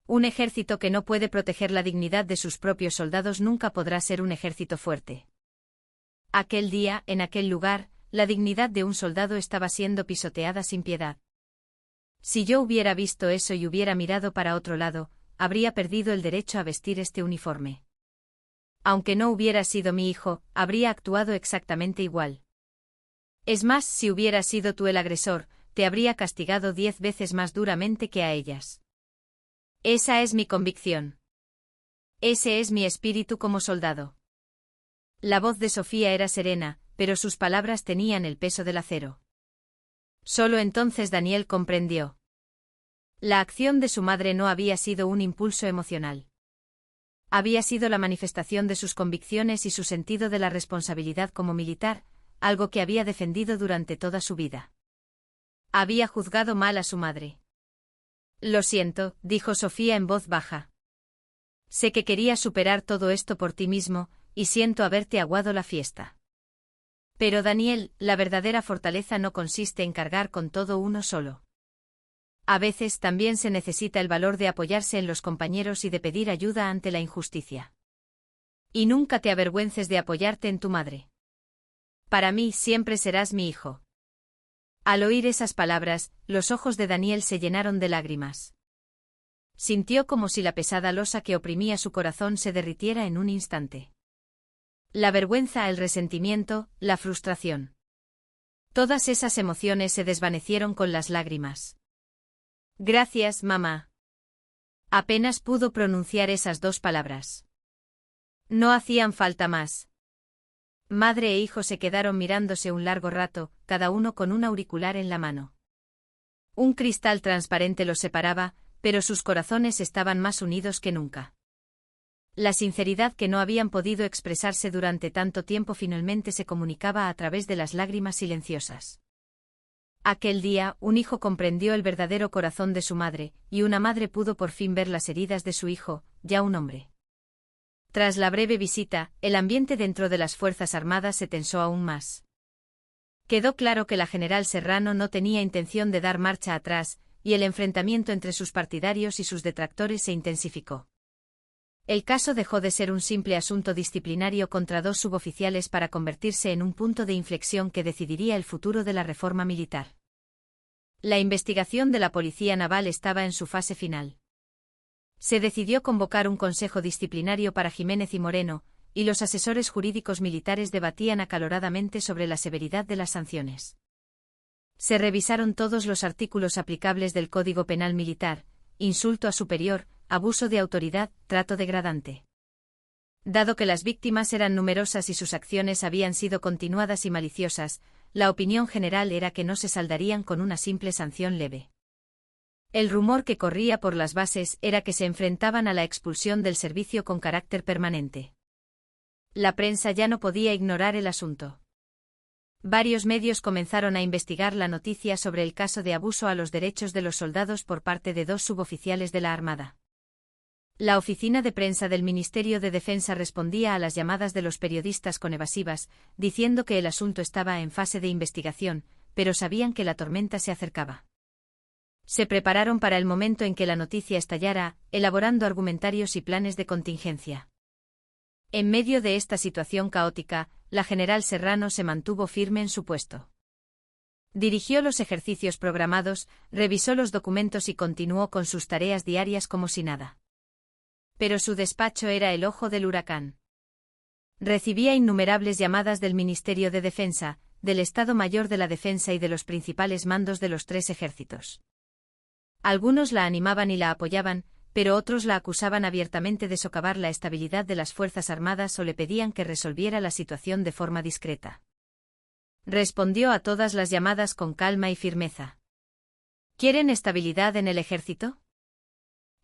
Un ejército que no puede proteger la dignidad de sus propios soldados nunca podrá ser un ejército fuerte. Aquel día, en aquel lugar, la dignidad de un soldado estaba siendo pisoteada sin piedad. Si yo hubiera visto eso y hubiera mirado para otro lado, habría perdido el derecho a vestir este uniforme. Aunque no hubiera sido mi hijo, habría actuado exactamente igual. Es más, si hubiera sido tú el agresor, te habría castigado 10 veces más duramente que a ellas. Esa es mi convicción. Ese es mi espíritu como soldado. La voz de Sofía era serena, pero sus palabras tenían el peso del acero. Solo entonces Daniel comprendió. La acción de su madre no había sido un impulso emocional. Había sido la manifestación de sus convicciones y su sentido de la responsabilidad como militar, algo que había defendido durante toda su vida. Había juzgado mal a su madre. Lo siento, dijo Sofía en voz baja. Sé que querías superar todo esto por ti mismo, y siento haberte aguado la fiesta. Pero Daniel, la verdadera fortaleza no consiste en cargar con todo uno solo. A veces también se necesita el valor de apoyarse en los compañeros y de pedir ayuda ante la injusticia. Y nunca te avergüences de apoyarte en tu madre. Para mí siempre serás mi hijo. Al oír esas palabras, los ojos de Daniel se llenaron de lágrimas. Sintió como si la pesada losa que oprimía su corazón se derritiera en un instante. La vergüenza, el resentimiento, la frustración. Todas esas emociones se desvanecieron con las lágrimas. Gracias, mamá. Apenas pudo pronunciar esas 2 palabras. No hacían falta más. Madre e hijo se quedaron mirándose un largo rato, cada uno con un auricular en la mano. Un cristal transparente los separaba, pero sus corazones estaban más unidos que nunca. La sinceridad que no habían podido expresarse durante tanto tiempo finalmente se comunicaba a través de las lágrimas silenciosas. Aquel día, un hijo comprendió el verdadero corazón de su madre, y una madre pudo por fin ver las heridas de su hijo, ya un hombre. Tras la breve visita, el ambiente dentro de las Fuerzas Armadas se tensó aún más. Quedó claro que la general Serrano no tenía intención de dar marcha atrás, y el enfrentamiento entre sus partidarios y sus detractores se intensificó. El caso dejó de ser un simple asunto disciplinario contra 2 suboficiales para convertirse en un punto de inflexión que decidiría el futuro de la reforma militar. La investigación de la Policía Naval estaba en su fase final. Se decidió convocar un consejo disciplinario para Jiménez y Moreno, y los asesores jurídicos militares debatían acaloradamente sobre la severidad de las sanciones. Se revisaron todos los artículos aplicables del Código Penal Militar: insulto a superior, abuso de autoridad, trato degradante. Dado que las víctimas eran numerosas y sus acciones habían sido continuadas y maliciosas, la opinión general era que no se saldarían con una simple sanción leve. El rumor que corría por las bases era que se enfrentaban a la expulsión del servicio con carácter permanente. La prensa ya no podía ignorar el asunto. Varios medios comenzaron a investigar la noticia sobre el caso de abuso a los derechos de los soldados por parte de 2 suboficiales de la Armada. La oficina de prensa del Ministerio de Defensa respondía a las llamadas de los periodistas con evasivas, diciendo que el asunto estaba en fase de investigación, pero sabían que la tormenta se acercaba. Se prepararon para el momento en que la noticia estallara, elaborando argumentarios y planes de contingencia. En medio de esta situación caótica, la general Serrano se mantuvo firme en su puesto. Dirigió los ejercicios programados, revisó los documentos y continuó con sus tareas diarias como si nada. Pero su despacho era el ojo del huracán. Recibía innumerables llamadas del Ministerio de Defensa, del Estado Mayor de la Defensa y de los principales mandos de los 3 ejércitos. Algunos la animaban y la apoyaban, pero otros la acusaban abiertamente de socavar la estabilidad de las Fuerzas Armadas o le pedían que resolviera la situación de forma discreta. Respondió a todas las llamadas con calma y firmeza. ¿Quieren estabilidad en el ejército?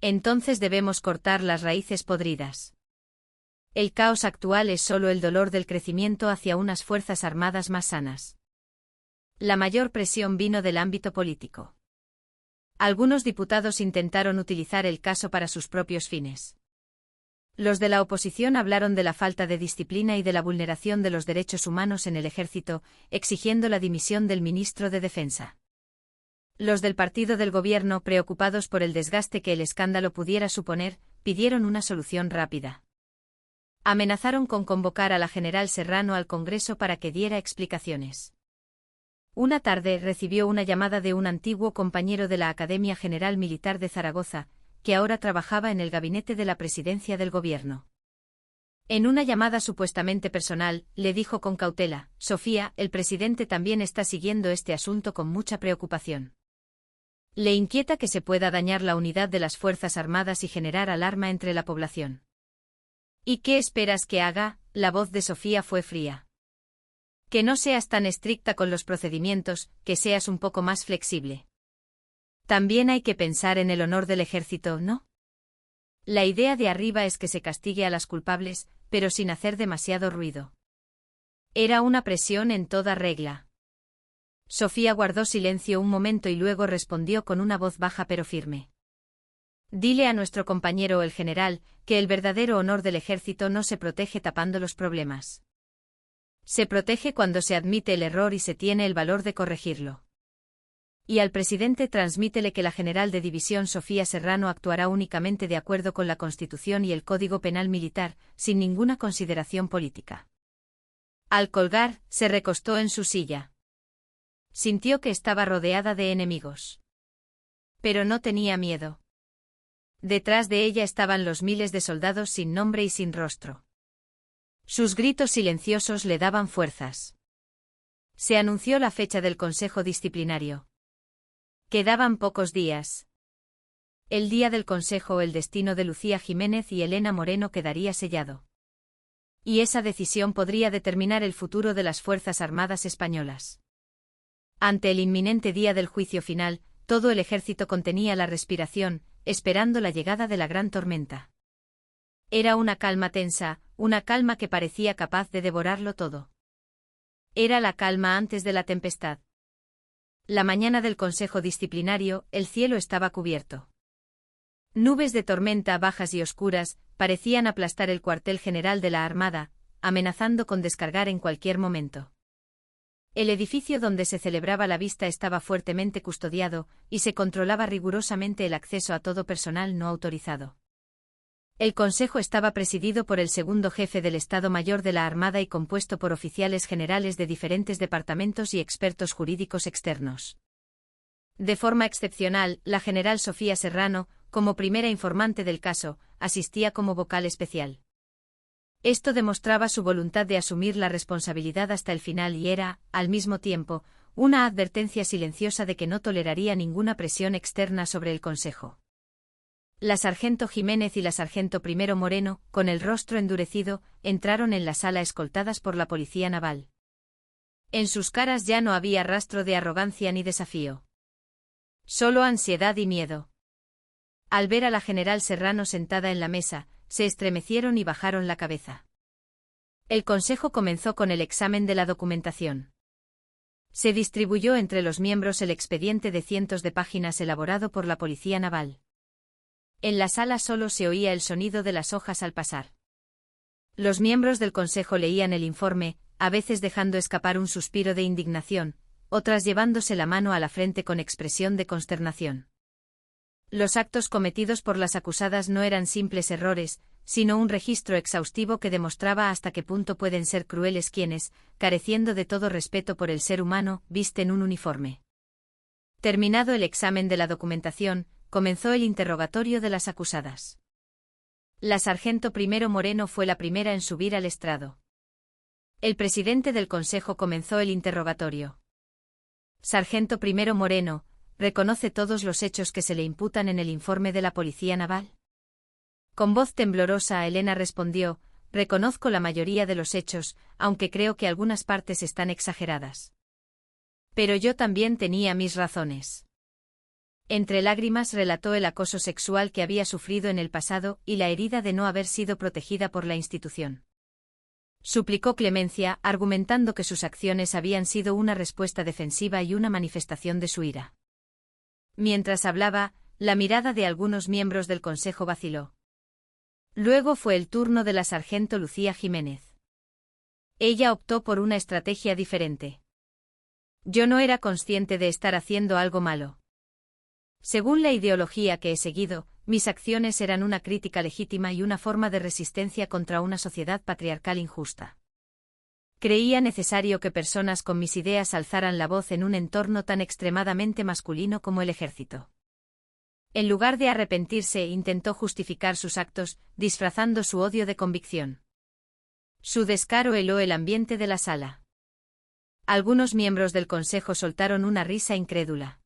Entonces debemos cortar las raíces podridas. El caos actual es solo el dolor del crecimiento hacia unas Fuerzas Armadas más sanas. La mayor presión vino del ámbito político. Algunos diputados intentaron utilizar el caso para sus propios fines. Los de la oposición hablaron de la falta de disciplina y de la vulneración de los derechos humanos en el ejército, exigiendo la dimisión del ministro de Defensa. Los del partido del gobierno, preocupados por el desgaste que el escándalo pudiera suponer, pidieron una solución rápida. Amenazaron con convocar a la general Serrano al Congreso para que diera explicaciones. Una tarde recibió una llamada de un antiguo compañero de la Academia General Militar de Zaragoza, que ahora trabajaba en el gabinete de la presidencia del gobierno. En una llamada supuestamente personal, le dijo con cautela: «Sofía, el presidente también está siguiendo este asunto con mucha preocupación. Le inquieta que se pueda dañar la unidad de las Fuerzas Armadas y generar alarma entre la población». «¿Y qué esperas que haga?». La voz de Sofía fue fría. «Que no seas tan estricta con los procedimientos, que seas un poco más flexible. También hay que pensar en el honor del ejército, ¿no? La idea de arriba es que se castigue a las culpables, pero sin hacer demasiado ruido». Era una presión en toda regla. Sofía guardó silencio un momento y luego respondió con una voz baja pero firme: «Dile a nuestro compañero el general, que el verdadero honor del ejército no se protege tapando los problemas. Se protege cuando se admite el error y se tiene el valor de corregirlo. Y al presidente transmítele que la general de división Sofía Serrano actuará únicamente de acuerdo con la Constitución y el Código Penal Militar, sin ninguna consideración política». Al colgar, se recostó en su silla. Sintió que estaba rodeada de enemigos. Pero no tenía miedo. Detrás de ella estaban los miles de soldados sin nombre y sin rostro. Sus gritos silenciosos le daban fuerzas. Se anunció la fecha del Consejo Disciplinario. Quedaban pocos días. El día del Consejo, el destino de Lucía Jiménez y Elena Moreno quedaría sellado. Y esa decisión podría determinar el futuro de las Fuerzas Armadas españolas. Ante el inminente día del juicio final, todo el ejército contenía la respiración, esperando la llegada de la gran tormenta. Era una calma tensa, una calma que parecía capaz de devorarlo todo. Era la calma antes de la tempestad. La mañana del Consejo Disciplinario, el cielo estaba cubierto. Nubes de tormenta bajas y oscuras parecían aplastar el cuartel general de la Armada, amenazando con descargar en cualquier momento. El edificio donde se celebraba la vista estaba fuertemente custodiado, y se controlaba rigurosamente el acceso a todo personal no autorizado. El consejo estaba presidido por el segundo jefe del Estado Mayor de la Armada y compuesto por oficiales generales de diferentes departamentos y expertos jurídicos externos. De forma excepcional, la general Sofía Serrano, como primera informante del caso, asistía como vocal especial. Esto demostraba su voluntad de asumir la responsabilidad hasta el final y era, al mismo tiempo, una advertencia silenciosa de que no toleraría ninguna presión externa sobre el Consejo. La sargento Jiménez y la sargento Primero Moreno, con el rostro endurecido, entraron en la sala escoltadas por la policía naval. En sus caras ya no había rastro de arrogancia ni desafío. Solo ansiedad y miedo. Al ver a la general Serrano sentada en la mesa, se estremecieron y bajaron la cabeza. El consejo comenzó con el examen de la documentación. Se distribuyó entre los miembros el expediente de cientos de páginas elaborado por la Policía Naval. En la sala solo se oía el sonido de las hojas al pasar. Los miembros del consejo leían el informe, a veces dejando escapar un suspiro de indignación, otras llevándose la mano a la frente con expresión de consternación. Los actos cometidos por las acusadas no eran simples errores, sino un registro exhaustivo que demostraba hasta qué punto pueden ser crueles quienes, careciendo de todo respeto por el ser humano, visten un uniforme. Terminado el examen de la documentación, comenzó el interrogatorio de las acusadas. La sargento Primero Moreno fue la primera en subir al estrado. El presidente del consejo comenzó el interrogatorio. Sargento Primero Moreno, ¿reconoce todos los hechos que se le imputan en el informe de la Policía Naval? Con voz temblorosa Elena respondió: reconozco la mayoría de los hechos, aunque creo que algunas partes están exageradas. Pero yo también tenía mis razones. Entre lágrimas relató el acoso sexual que había sufrido en el pasado y la herida de no haber sido protegida por la institución. Suplicó clemencia, argumentando que sus acciones habían sido una respuesta defensiva y una manifestación de su ira. Mientras hablaba, la mirada de algunos miembros del consejo vaciló. Luego fue el turno de la sargento Lucía Jiménez. Ella optó por una estrategia diferente. Yo no era consciente de estar haciendo algo malo. Según la ideología que he seguido, mis acciones eran una crítica legítima y una forma de resistencia contra una sociedad patriarcal injusta. Creía necesario que personas con mis ideas alzaran la voz en un entorno tan extremadamente masculino como el ejército. En lugar de arrepentirse, intentó justificar sus actos, disfrazando su odio de convicción. Su descaro heló el ambiente de la sala. Algunos miembros del consejo soltaron una risa incrédula.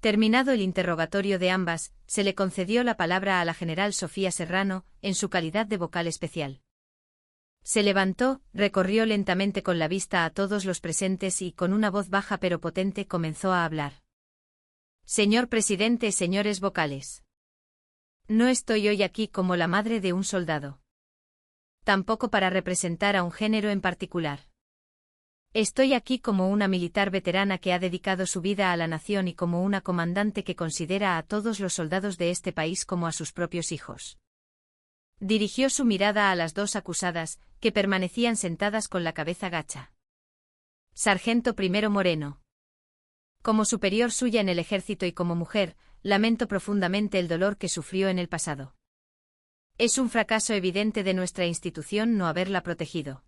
Terminado el interrogatorio de ambas, se le concedió la palabra a la general Sofía Serrano, en su calidad de vocal especial. Se levantó, recorrió lentamente con la vista a todos los presentes y, con una voz baja pero potente, comenzó a hablar. Señor presidente, señores vocales. No estoy hoy aquí como la madre de un soldado. Tampoco para representar a un género en particular. Estoy aquí como una militar veterana que ha dedicado su vida a la nación y como una comandante que considera a todos los soldados de este país como a sus propios hijos. Dirigió su mirada a las dos acusadas, que permanecían sentadas con la cabeza gacha. Sargento Primero Moreno. Como superior suya en el ejército y como mujer, lamento profundamente el dolor que sufrió en el pasado. Es un fracaso evidente de nuestra institución no haberla protegido.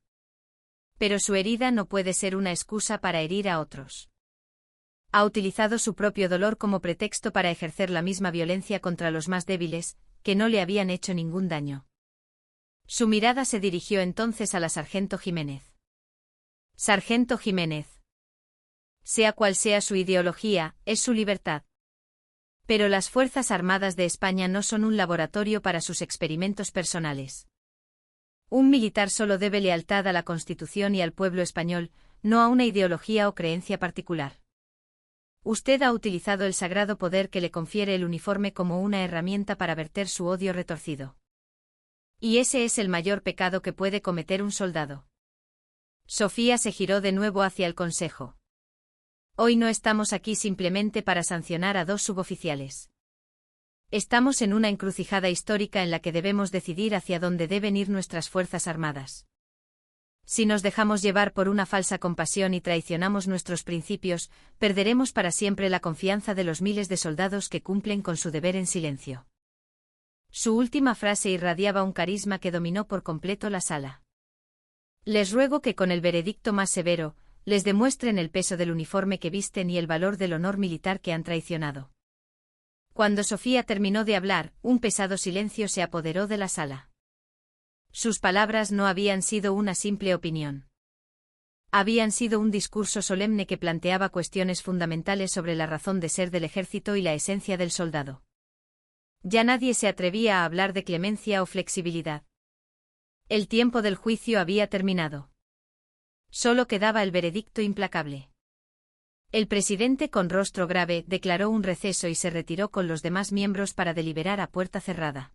Pero su herida no puede ser una excusa para herir a otros. Ha utilizado su propio dolor como pretexto para ejercer la misma violencia contra los más débiles, que no le habían hecho ningún daño. Su mirada se dirigió entonces a la sargento Jiménez. Sargento Jiménez. Sea cual sea su ideología, es su libertad. Pero las Fuerzas Armadas de España no son un laboratorio para sus experimentos personales. Un militar solo debe lealtad a la Constitución y al pueblo español, no a una ideología o creencia particular. Usted ha utilizado el sagrado poder que le confiere el uniforme como una herramienta para verter su odio retorcido. Y ese es el mayor pecado que puede cometer un soldado. Sofía se giró de nuevo hacia el consejo. Hoy no estamos aquí simplemente para sancionar a dos suboficiales. Estamos en una encrucijada histórica en la que debemos decidir hacia dónde deben ir nuestras Fuerzas Armadas. Si nos dejamos llevar por una falsa compasión y traicionamos nuestros principios, perderemos para siempre la confianza de los miles de soldados que cumplen con su deber en silencio. Su última frase irradiaba un carisma que dominó por completo la sala. Les ruego que con el veredicto más severo, les demuestren el peso del uniforme que visten y el valor del honor militar que han traicionado. Cuando Sofía terminó de hablar, un pesado silencio se apoderó de la sala. Sus palabras no habían sido una simple opinión. Habían sido un discurso solemne que planteaba cuestiones fundamentales sobre la razón de ser del ejército y la esencia del soldado. Ya nadie se atrevía a hablar de clemencia o flexibilidad. El tiempo del juicio había terminado. Solo quedaba el veredicto implacable. El presidente, con rostro grave, declaró un receso y se retiró con los demás miembros para deliberar a puerta cerrada.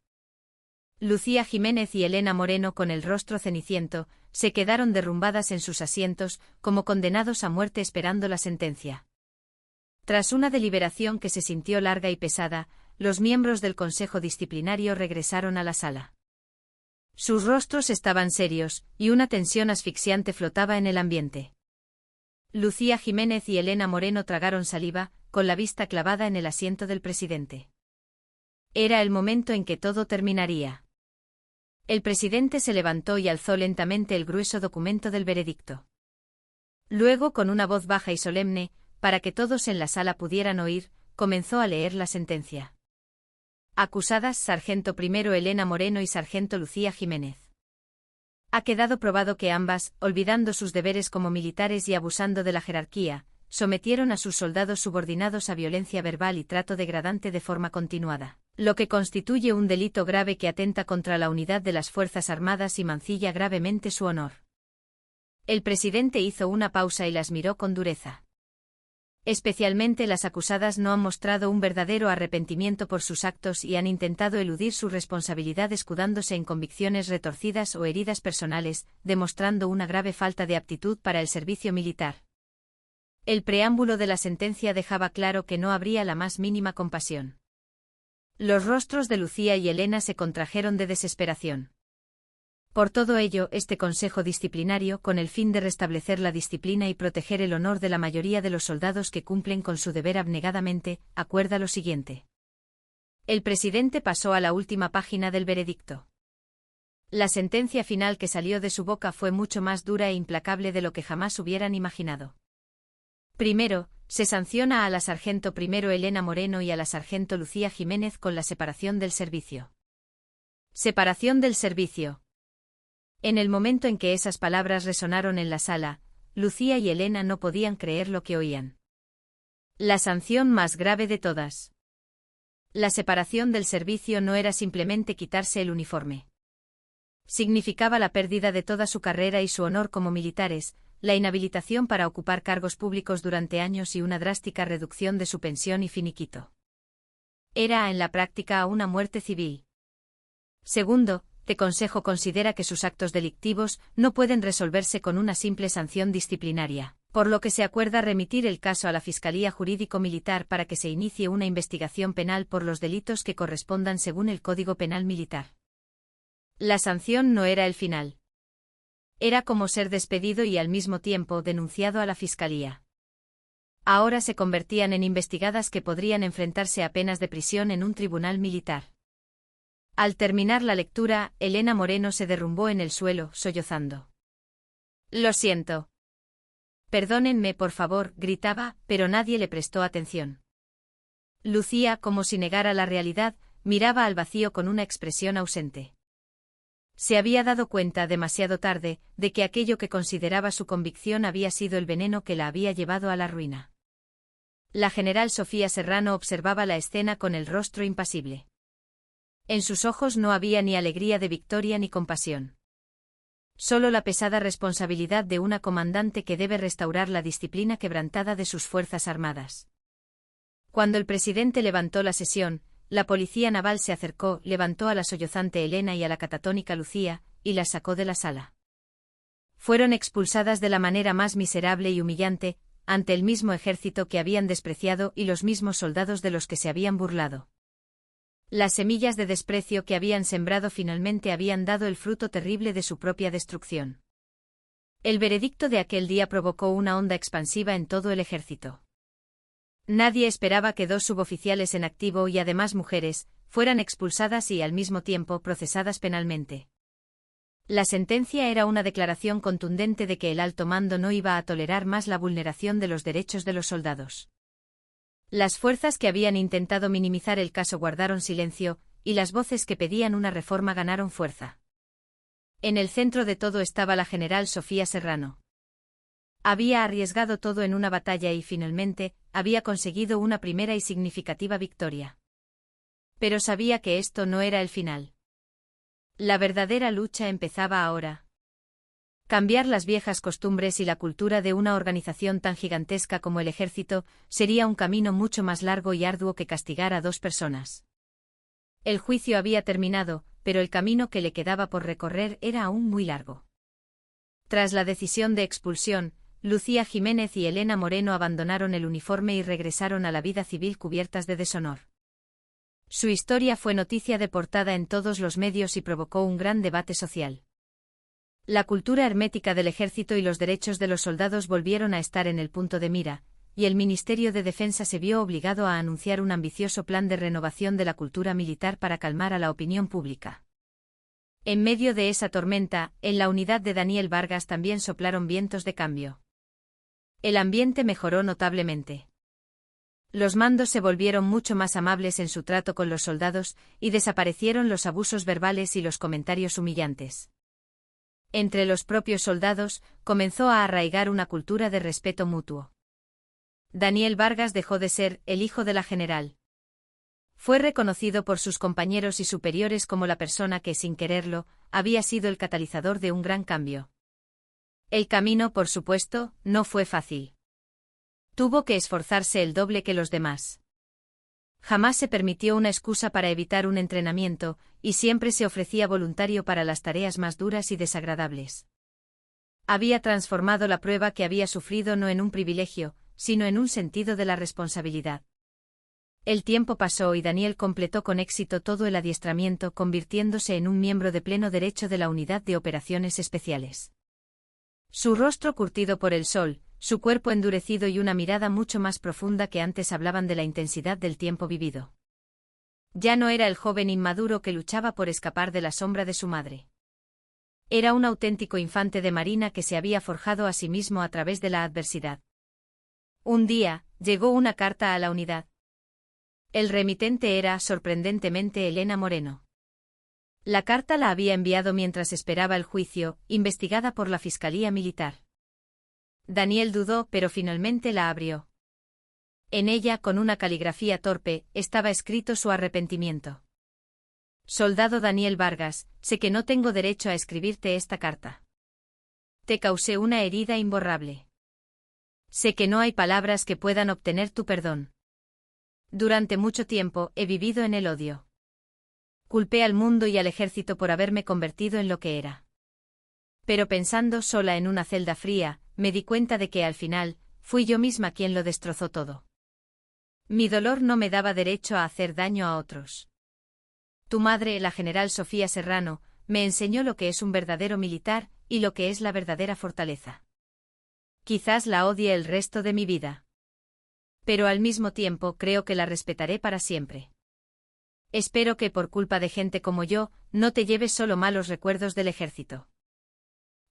Lucía Jiménez y Elena Moreno, con el rostro ceniciento, se quedaron derrumbadas en sus asientos, como condenados a muerte esperando la sentencia. Tras una deliberación que se sintió larga y pesada, los miembros del Consejo Disciplinario regresaron a la sala. Sus rostros estaban serios, y una tensión asfixiante flotaba en el ambiente. Lucía Jiménez y Elena Moreno tragaron saliva, con la vista clavada en el asiento del presidente. Era el momento en que todo terminaría. El presidente se levantó y alzó lentamente el grueso documento del veredicto. Luego, con una voz baja y solemne, para que todos en la sala pudieran oír, comenzó a leer la sentencia. Acusadas: Sargento Primero Elena Moreno y Sargento Lucía Jiménez. Ha quedado probado que ambas, olvidando sus deberes como militares y abusando de la jerarquía, sometieron a sus soldados subordinados a violencia verbal y trato degradante de forma continuada, lo que constituye un delito grave que atenta contra la unidad de las Fuerzas Armadas y mancilla gravemente su honor. El presidente hizo una pausa y las miró con dureza. Especialmente las acusadas no han mostrado un verdadero arrepentimiento por sus actos y han intentado eludir su responsabilidad escudándose en convicciones retorcidas o heridas personales, demostrando una grave falta de aptitud para el servicio militar. El preámbulo de la sentencia dejaba claro que no habría la más mínima compasión. Los rostros de Lucía y Elena se contrajeron de desesperación. Por todo ello, este consejo disciplinario, con el fin de restablecer la disciplina y proteger el honor de la mayoría de los soldados que cumplen con su deber abnegadamente, acuerda lo siguiente. El presidente pasó a la última página del veredicto. La sentencia final que salió de su boca fue mucho más dura e implacable de lo que jamás hubieran imaginado. Primero, se sanciona a la sargento primero Elena Moreno y a la sargento Lucía Jiménez con la separación del servicio. Separación del servicio. En el momento en que esas palabras resonaron en la sala, Lucía y Elena no podían creer lo que oían. La sanción más grave de todas. La separación del servicio no era simplemente quitarse el uniforme. Significaba la pérdida de toda su carrera y su honor como militares, la inhabilitación para ocupar cargos públicos durante años y una drástica reducción de su pensión y finiquito. Era en la práctica una muerte civil. Segundo, el Consejo considera que sus actos delictivos no pueden resolverse con una simple sanción disciplinaria, por lo que se acuerda remitir el caso a la Fiscalía Jurídico-Militar para que se inicie una investigación penal por los delitos que correspondan según el Código Penal Militar. La sanción no era el final. Era como ser despedido y al mismo tiempo denunciado a la Fiscalía. Ahora se convertían en investigadas que podrían enfrentarse a penas de prisión en un tribunal militar. Al terminar la lectura, Elena Moreno se derrumbó en el suelo, sollozando. «Lo siento. Perdónenme, por favor», gritaba, pero nadie le prestó atención. Lucía, como si negara la realidad, miraba al vacío con una expresión ausente. Se había dado cuenta demasiado tarde de que aquello que consideraba su convicción había sido el veneno que la había llevado a la ruina. La general Sofía Serrano observaba la escena con el rostro impasible. En sus ojos no había ni alegría de victoria ni compasión. Solo la pesada responsabilidad de una comandante que debe restaurar la disciplina quebrantada de sus fuerzas armadas. Cuando el presidente levantó la sesión, la policía naval se acercó, levantó a la sollozante Elena y a la catatónica Lucía, y las sacó de la sala. Fueron expulsadas de la manera más miserable y humillante, ante el mismo ejército que habían despreciado y los mismos soldados de los que se habían burlado. Las semillas de desprecio que habían sembrado finalmente habían dado el fruto terrible de su propia destrucción. El veredicto de aquel día provocó una onda expansiva en todo el ejército. Nadie esperaba que dos suboficiales en activo y además mujeres, fueran expulsadas y al mismo tiempo procesadas penalmente. La sentencia era una declaración contundente de que el alto mando no iba a tolerar más la vulneración de los derechos de los soldados. Las fuerzas que habían intentado minimizar el caso guardaron silencio, y las voces que pedían una reforma ganaron fuerza. En el centro de todo estaba la general Sofía Serrano. Había arriesgado todo en una batalla y finalmente, había conseguido una primera y significativa victoria. Pero sabía que esto no era el final. La verdadera lucha empezaba ahora. Cambiar las viejas costumbres y la cultura de una organización tan gigantesca como el ejército sería un camino mucho más largo y arduo que castigar a dos personas. El juicio había terminado, pero el camino que le quedaba por recorrer era aún muy largo. Tras la decisión de expulsión, Lucía Jiménez y Elena Moreno abandonaron el uniforme y regresaron a la vida civil cubiertas de deshonor. Su historia fue noticia de portada en todos los medios y provocó un gran debate social. La cultura hermética del ejército y los derechos de los soldados volvieron a estar en el punto de mira, y el Ministerio de Defensa se vio obligado a anunciar un ambicioso plan de renovación de la cultura militar para calmar a la opinión pública. En medio de esa tormenta, en la unidad de Daniel Vargas también soplaron vientos de cambio. El ambiente mejoró notablemente. Los mandos se volvieron mucho más amables en su trato con los soldados, y desaparecieron los abusos verbales y los comentarios humillantes. Entre los propios soldados, comenzó a arraigar una cultura de respeto mutuo. Daniel Vargas dejó de ser el hijo de la general. Fue reconocido por sus compañeros y superiores como la persona que, sin quererlo, había sido el catalizador de un gran cambio. El camino, por supuesto, no fue fácil. Tuvo que esforzarse el doble que los demás. Jamás se permitió una excusa para evitar un entrenamiento, y siempre se ofrecía voluntario para las tareas más duras y desagradables. Había transformado la prueba que había sufrido no en un privilegio, sino en un sentido de la responsabilidad. El tiempo pasó y Daniel completó con éxito todo el adiestramiento, convirtiéndose en un miembro de pleno derecho de la Unidad de Operaciones Especiales. Su rostro curtido por el sol, su cuerpo endurecido y una mirada mucho más profunda que antes hablaban de la intensidad del tiempo vivido. Ya no era el joven inmaduro que luchaba por escapar de la sombra de su madre. Era un auténtico infante de marina que se había forjado a sí mismo a través de la adversidad. Un día, llegó una carta a la unidad. El remitente era, sorprendentemente, Elena Moreno. La carta la había enviado mientras esperaba el juicio, investigada por la Fiscalía Militar. Daniel dudó, pero finalmente la abrió. En ella, con una caligrafía torpe, estaba escrito su arrepentimiento. Soldado Daniel Vargas, sé que no tengo derecho a escribirte esta carta. Te causé una herida imborrable. Sé que no hay palabras que puedan obtener tu perdón. Durante mucho tiempo he vivido en el odio. Culpé al mundo y al ejército por haberme convertido en lo que era. Pero pensando sola en una celda fría, me di cuenta de que al final, fui yo misma quien lo destrozó todo. Mi dolor no me daba derecho a hacer daño a otros. Tu madre, la general Sofía Serrano, me enseñó lo que es un verdadero militar y lo que es la verdadera fortaleza. Quizás la odie el resto de mi vida. Pero al mismo tiempo creo que la respetaré para siempre. Espero que por culpa de gente como yo, no te lleves solo malos recuerdos del ejército.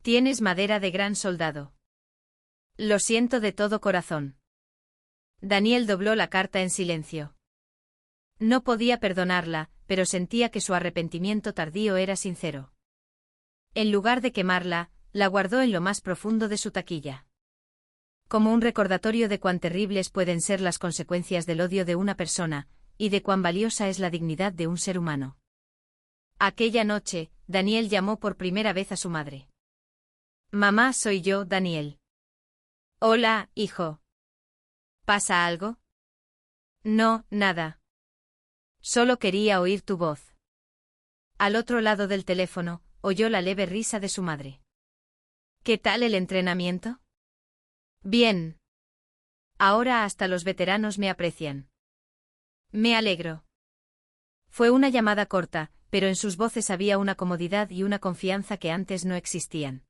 Tienes madera de gran soldado. Lo siento de todo corazón. Daniel dobló la carta en silencio. No podía perdonarla, pero sentía que su arrepentimiento tardío era sincero. En lugar de quemarla, la guardó en lo más profundo de su taquilla. Como un recordatorio de cuán terribles pueden ser las consecuencias del odio de una persona, y de cuán valiosa es la dignidad de un ser humano. Aquella noche, Daniel llamó por primera vez a su madre. Mamá, soy yo, Daniel. Hola, hijo. ¿Pasa algo? No, nada. Solo quería oír tu voz. Al otro lado del teléfono, oyó la leve risa de su madre. ¿Qué tal el entrenamiento? Bien. Ahora hasta los veteranos me aprecian. Me alegro. Fue una llamada corta, pero en sus voces había una comodidad y una confianza que antes no existían.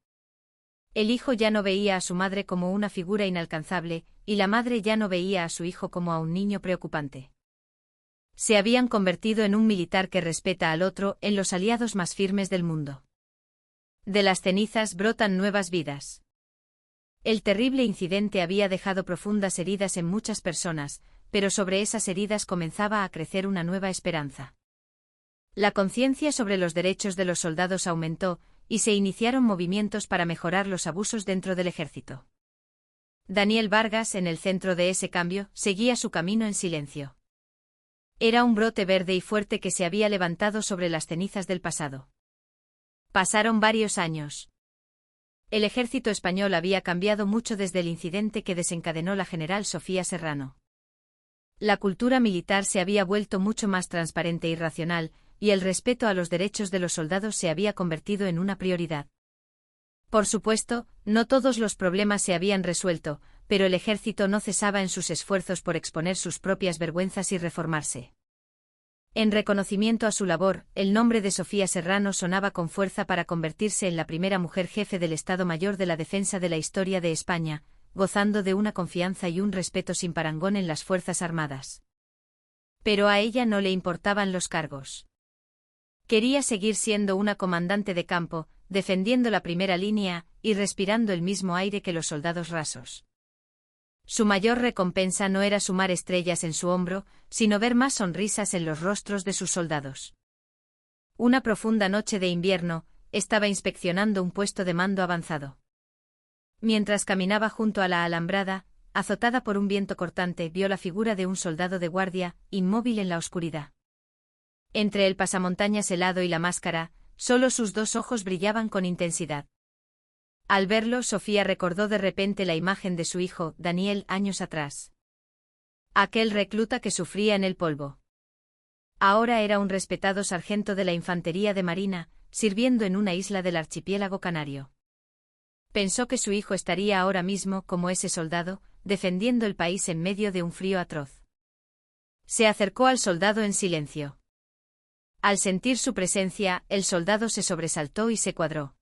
El hijo ya no veía a su madre como una figura inalcanzable, y la madre ya no veía a su hijo como a un niño preocupante. Se habían convertido en un militar que respeta al otro, en los aliados más firmes del mundo. De las cenizas brotan nuevas vidas. El terrible incidente había dejado profundas heridas en muchas personas, pero sobre esas heridas comenzaba a crecer una nueva esperanza. La conciencia sobre los derechos de los soldados aumentó, y se iniciaron movimientos para mejorar los abusos dentro del ejército. Daniel Vargas, en el centro de ese cambio, seguía su camino en silencio. Era un brote verde y fuerte que se había levantado sobre las cenizas del pasado. Pasaron varios años. El ejército español había cambiado mucho desde el incidente que desencadenó la general Sofía Serrano. La cultura militar se había vuelto mucho más transparente y racional, y el respeto a los derechos de los soldados se había convertido en una prioridad. Por supuesto, no todos los problemas se habían resuelto, pero el ejército no cesaba en sus esfuerzos por exponer sus propias vergüenzas y reformarse. En reconocimiento a su labor, el nombre de Sofía Serrano sonaba con fuerza para convertirse en la primera mujer jefe del Estado Mayor de la Defensa de la historia de España, gozando de una confianza y un respeto sin parangón en las Fuerzas Armadas. Pero a ella no le importaban los cargos. Quería seguir siendo una comandante de campo, defendiendo la primera línea, y respirando el mismo aire que los soldados rasos. Su mayor recompensa no era sumar estrellas en su hombro, sino ver más sonrisas en los rostros de sus soldados. Una profunda noche de invierno, estaba inspeccionando un puesto de mando avanzado. Mientras caminaba junto a la alambrada, azotada por un viento cortante, vio la figura de un soldado de guardia, inmóvil en la oscuridad. Entre el pasamontañas helado y la máscara, solo sus dos ojos brillaban con intensidad. Al verlo, Sofía recordó de repente la imagen de su hijo, Daniel, años atrás. Aquel recluta que sufría en el polvo. Ahora era un respetado sargento de la Infantería de Marina, sirviendo en una isla del archipiélago canario. Pensó que su hijo estaría ahora mismo, como ese soldado, defendiendo el país en medio de un frío atroz. Se acercó al soldado en silencio. Al sentir su presencia, el soldado se sobresaltó y se cuadró.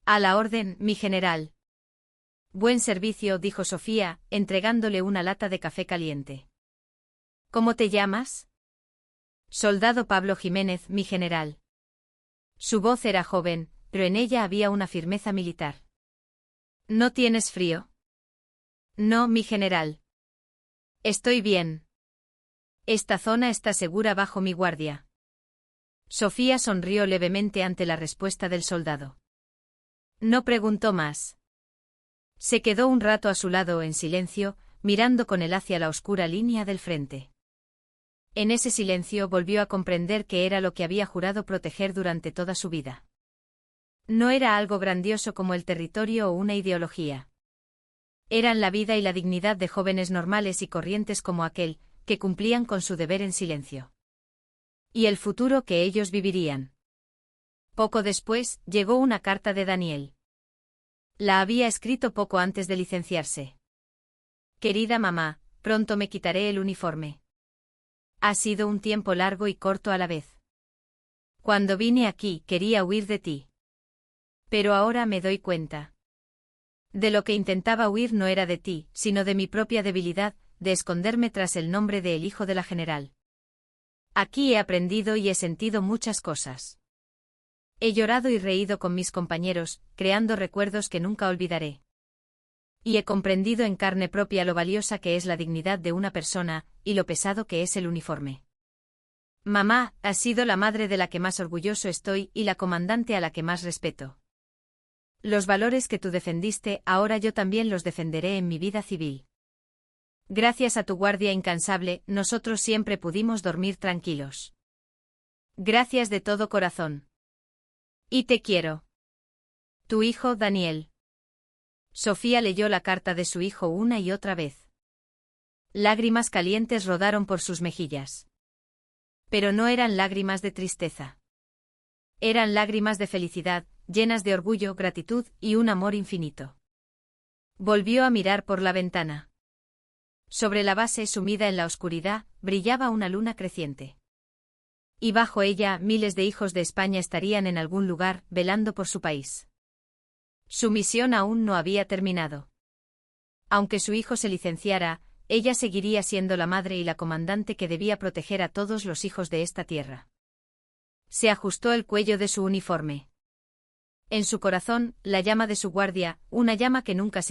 A la orden, mi general. Buen servicio, dijo Sofía, entregándole una lata de café caliente. ¿Cómo te llamas? Soldado Pablo Jiménez, mi general. Su voz era joven, pero en ella había una firmeza militar. ¿No tienes frío? No, mi general. Estoy bien. Esta zona está segura bajo mi guardia. Sofía sonrió levemente ante la respuesta del soldado. No preguntó más. Se quedó un rato a su lado en silencio, mirando con él hacia la oscura línea del frente. En ese silencio volvió a comprender que era lo que había jurado proteger durante toda su vida. No era algo grandioso como el territorio o una ideología. Eran la vida y la dignidad de jóvenes normales y corrientes como aquel, que cumplían con su deber en silencio. Y el futuro que ellos vivirían. Poco después, llegó una carta de Daniel. La había escrito poco antes de licenciarse. Querida mamá, pronto me quitaré el uniforme. Ha sido un tiempo largo y corto a la vez. Cuando vine aquí, quería huir de ti. Pero ahora me doy cuenta. De lo que intentaba huir no era de ti, sino de mi propia debilidad, de esconderme tras el nombre de el hijo de la general. Aquí he aprendido y he sentido muchas cosas. He llorado y reído con mis compañeros, creando recuerdos que nunca olvidaré. Y he comprendido en carne propia lo valiosa que es la dignidad de una persona, y lo pesado que es el uniforme. Mamá, has sido la madre de la que más orgulloso estoy y la comandante a la que más respeto. Los valores que tú defendiste, ahora yo también los defenderé en mi vida civil. Gracias a tu guardia incansable, nosotros siempre pudimos dormir tranquilos. Gracias de todo corazón. Y te quiero. Tu hijo, Daniel. Sofía leyó la carta de su hijo una y otra vez. Lágrimas calientes rodaron por sus mejillas. Pero no eran lágrimas de tristeza. Eran lágrimas de felicidad, llenas de orgullo, gratitud y un amor infinito. Volvió a mirar por la ventana. Sobre la base, sumida en la oscuridad, brillaba una luna creciente. Y bajo ella, miles de hijos de España estarían en algún lugar, velando por su país. Su misión aún no había terminado. Aunque su hijo se licenciara, ella seguiría siendo la madre y la comandante que debía proteger a todos los hijos de esta tierra. Se ajustó el cuello de su uniforme. En su corazón, la llama de su guardia, una llama que nunca se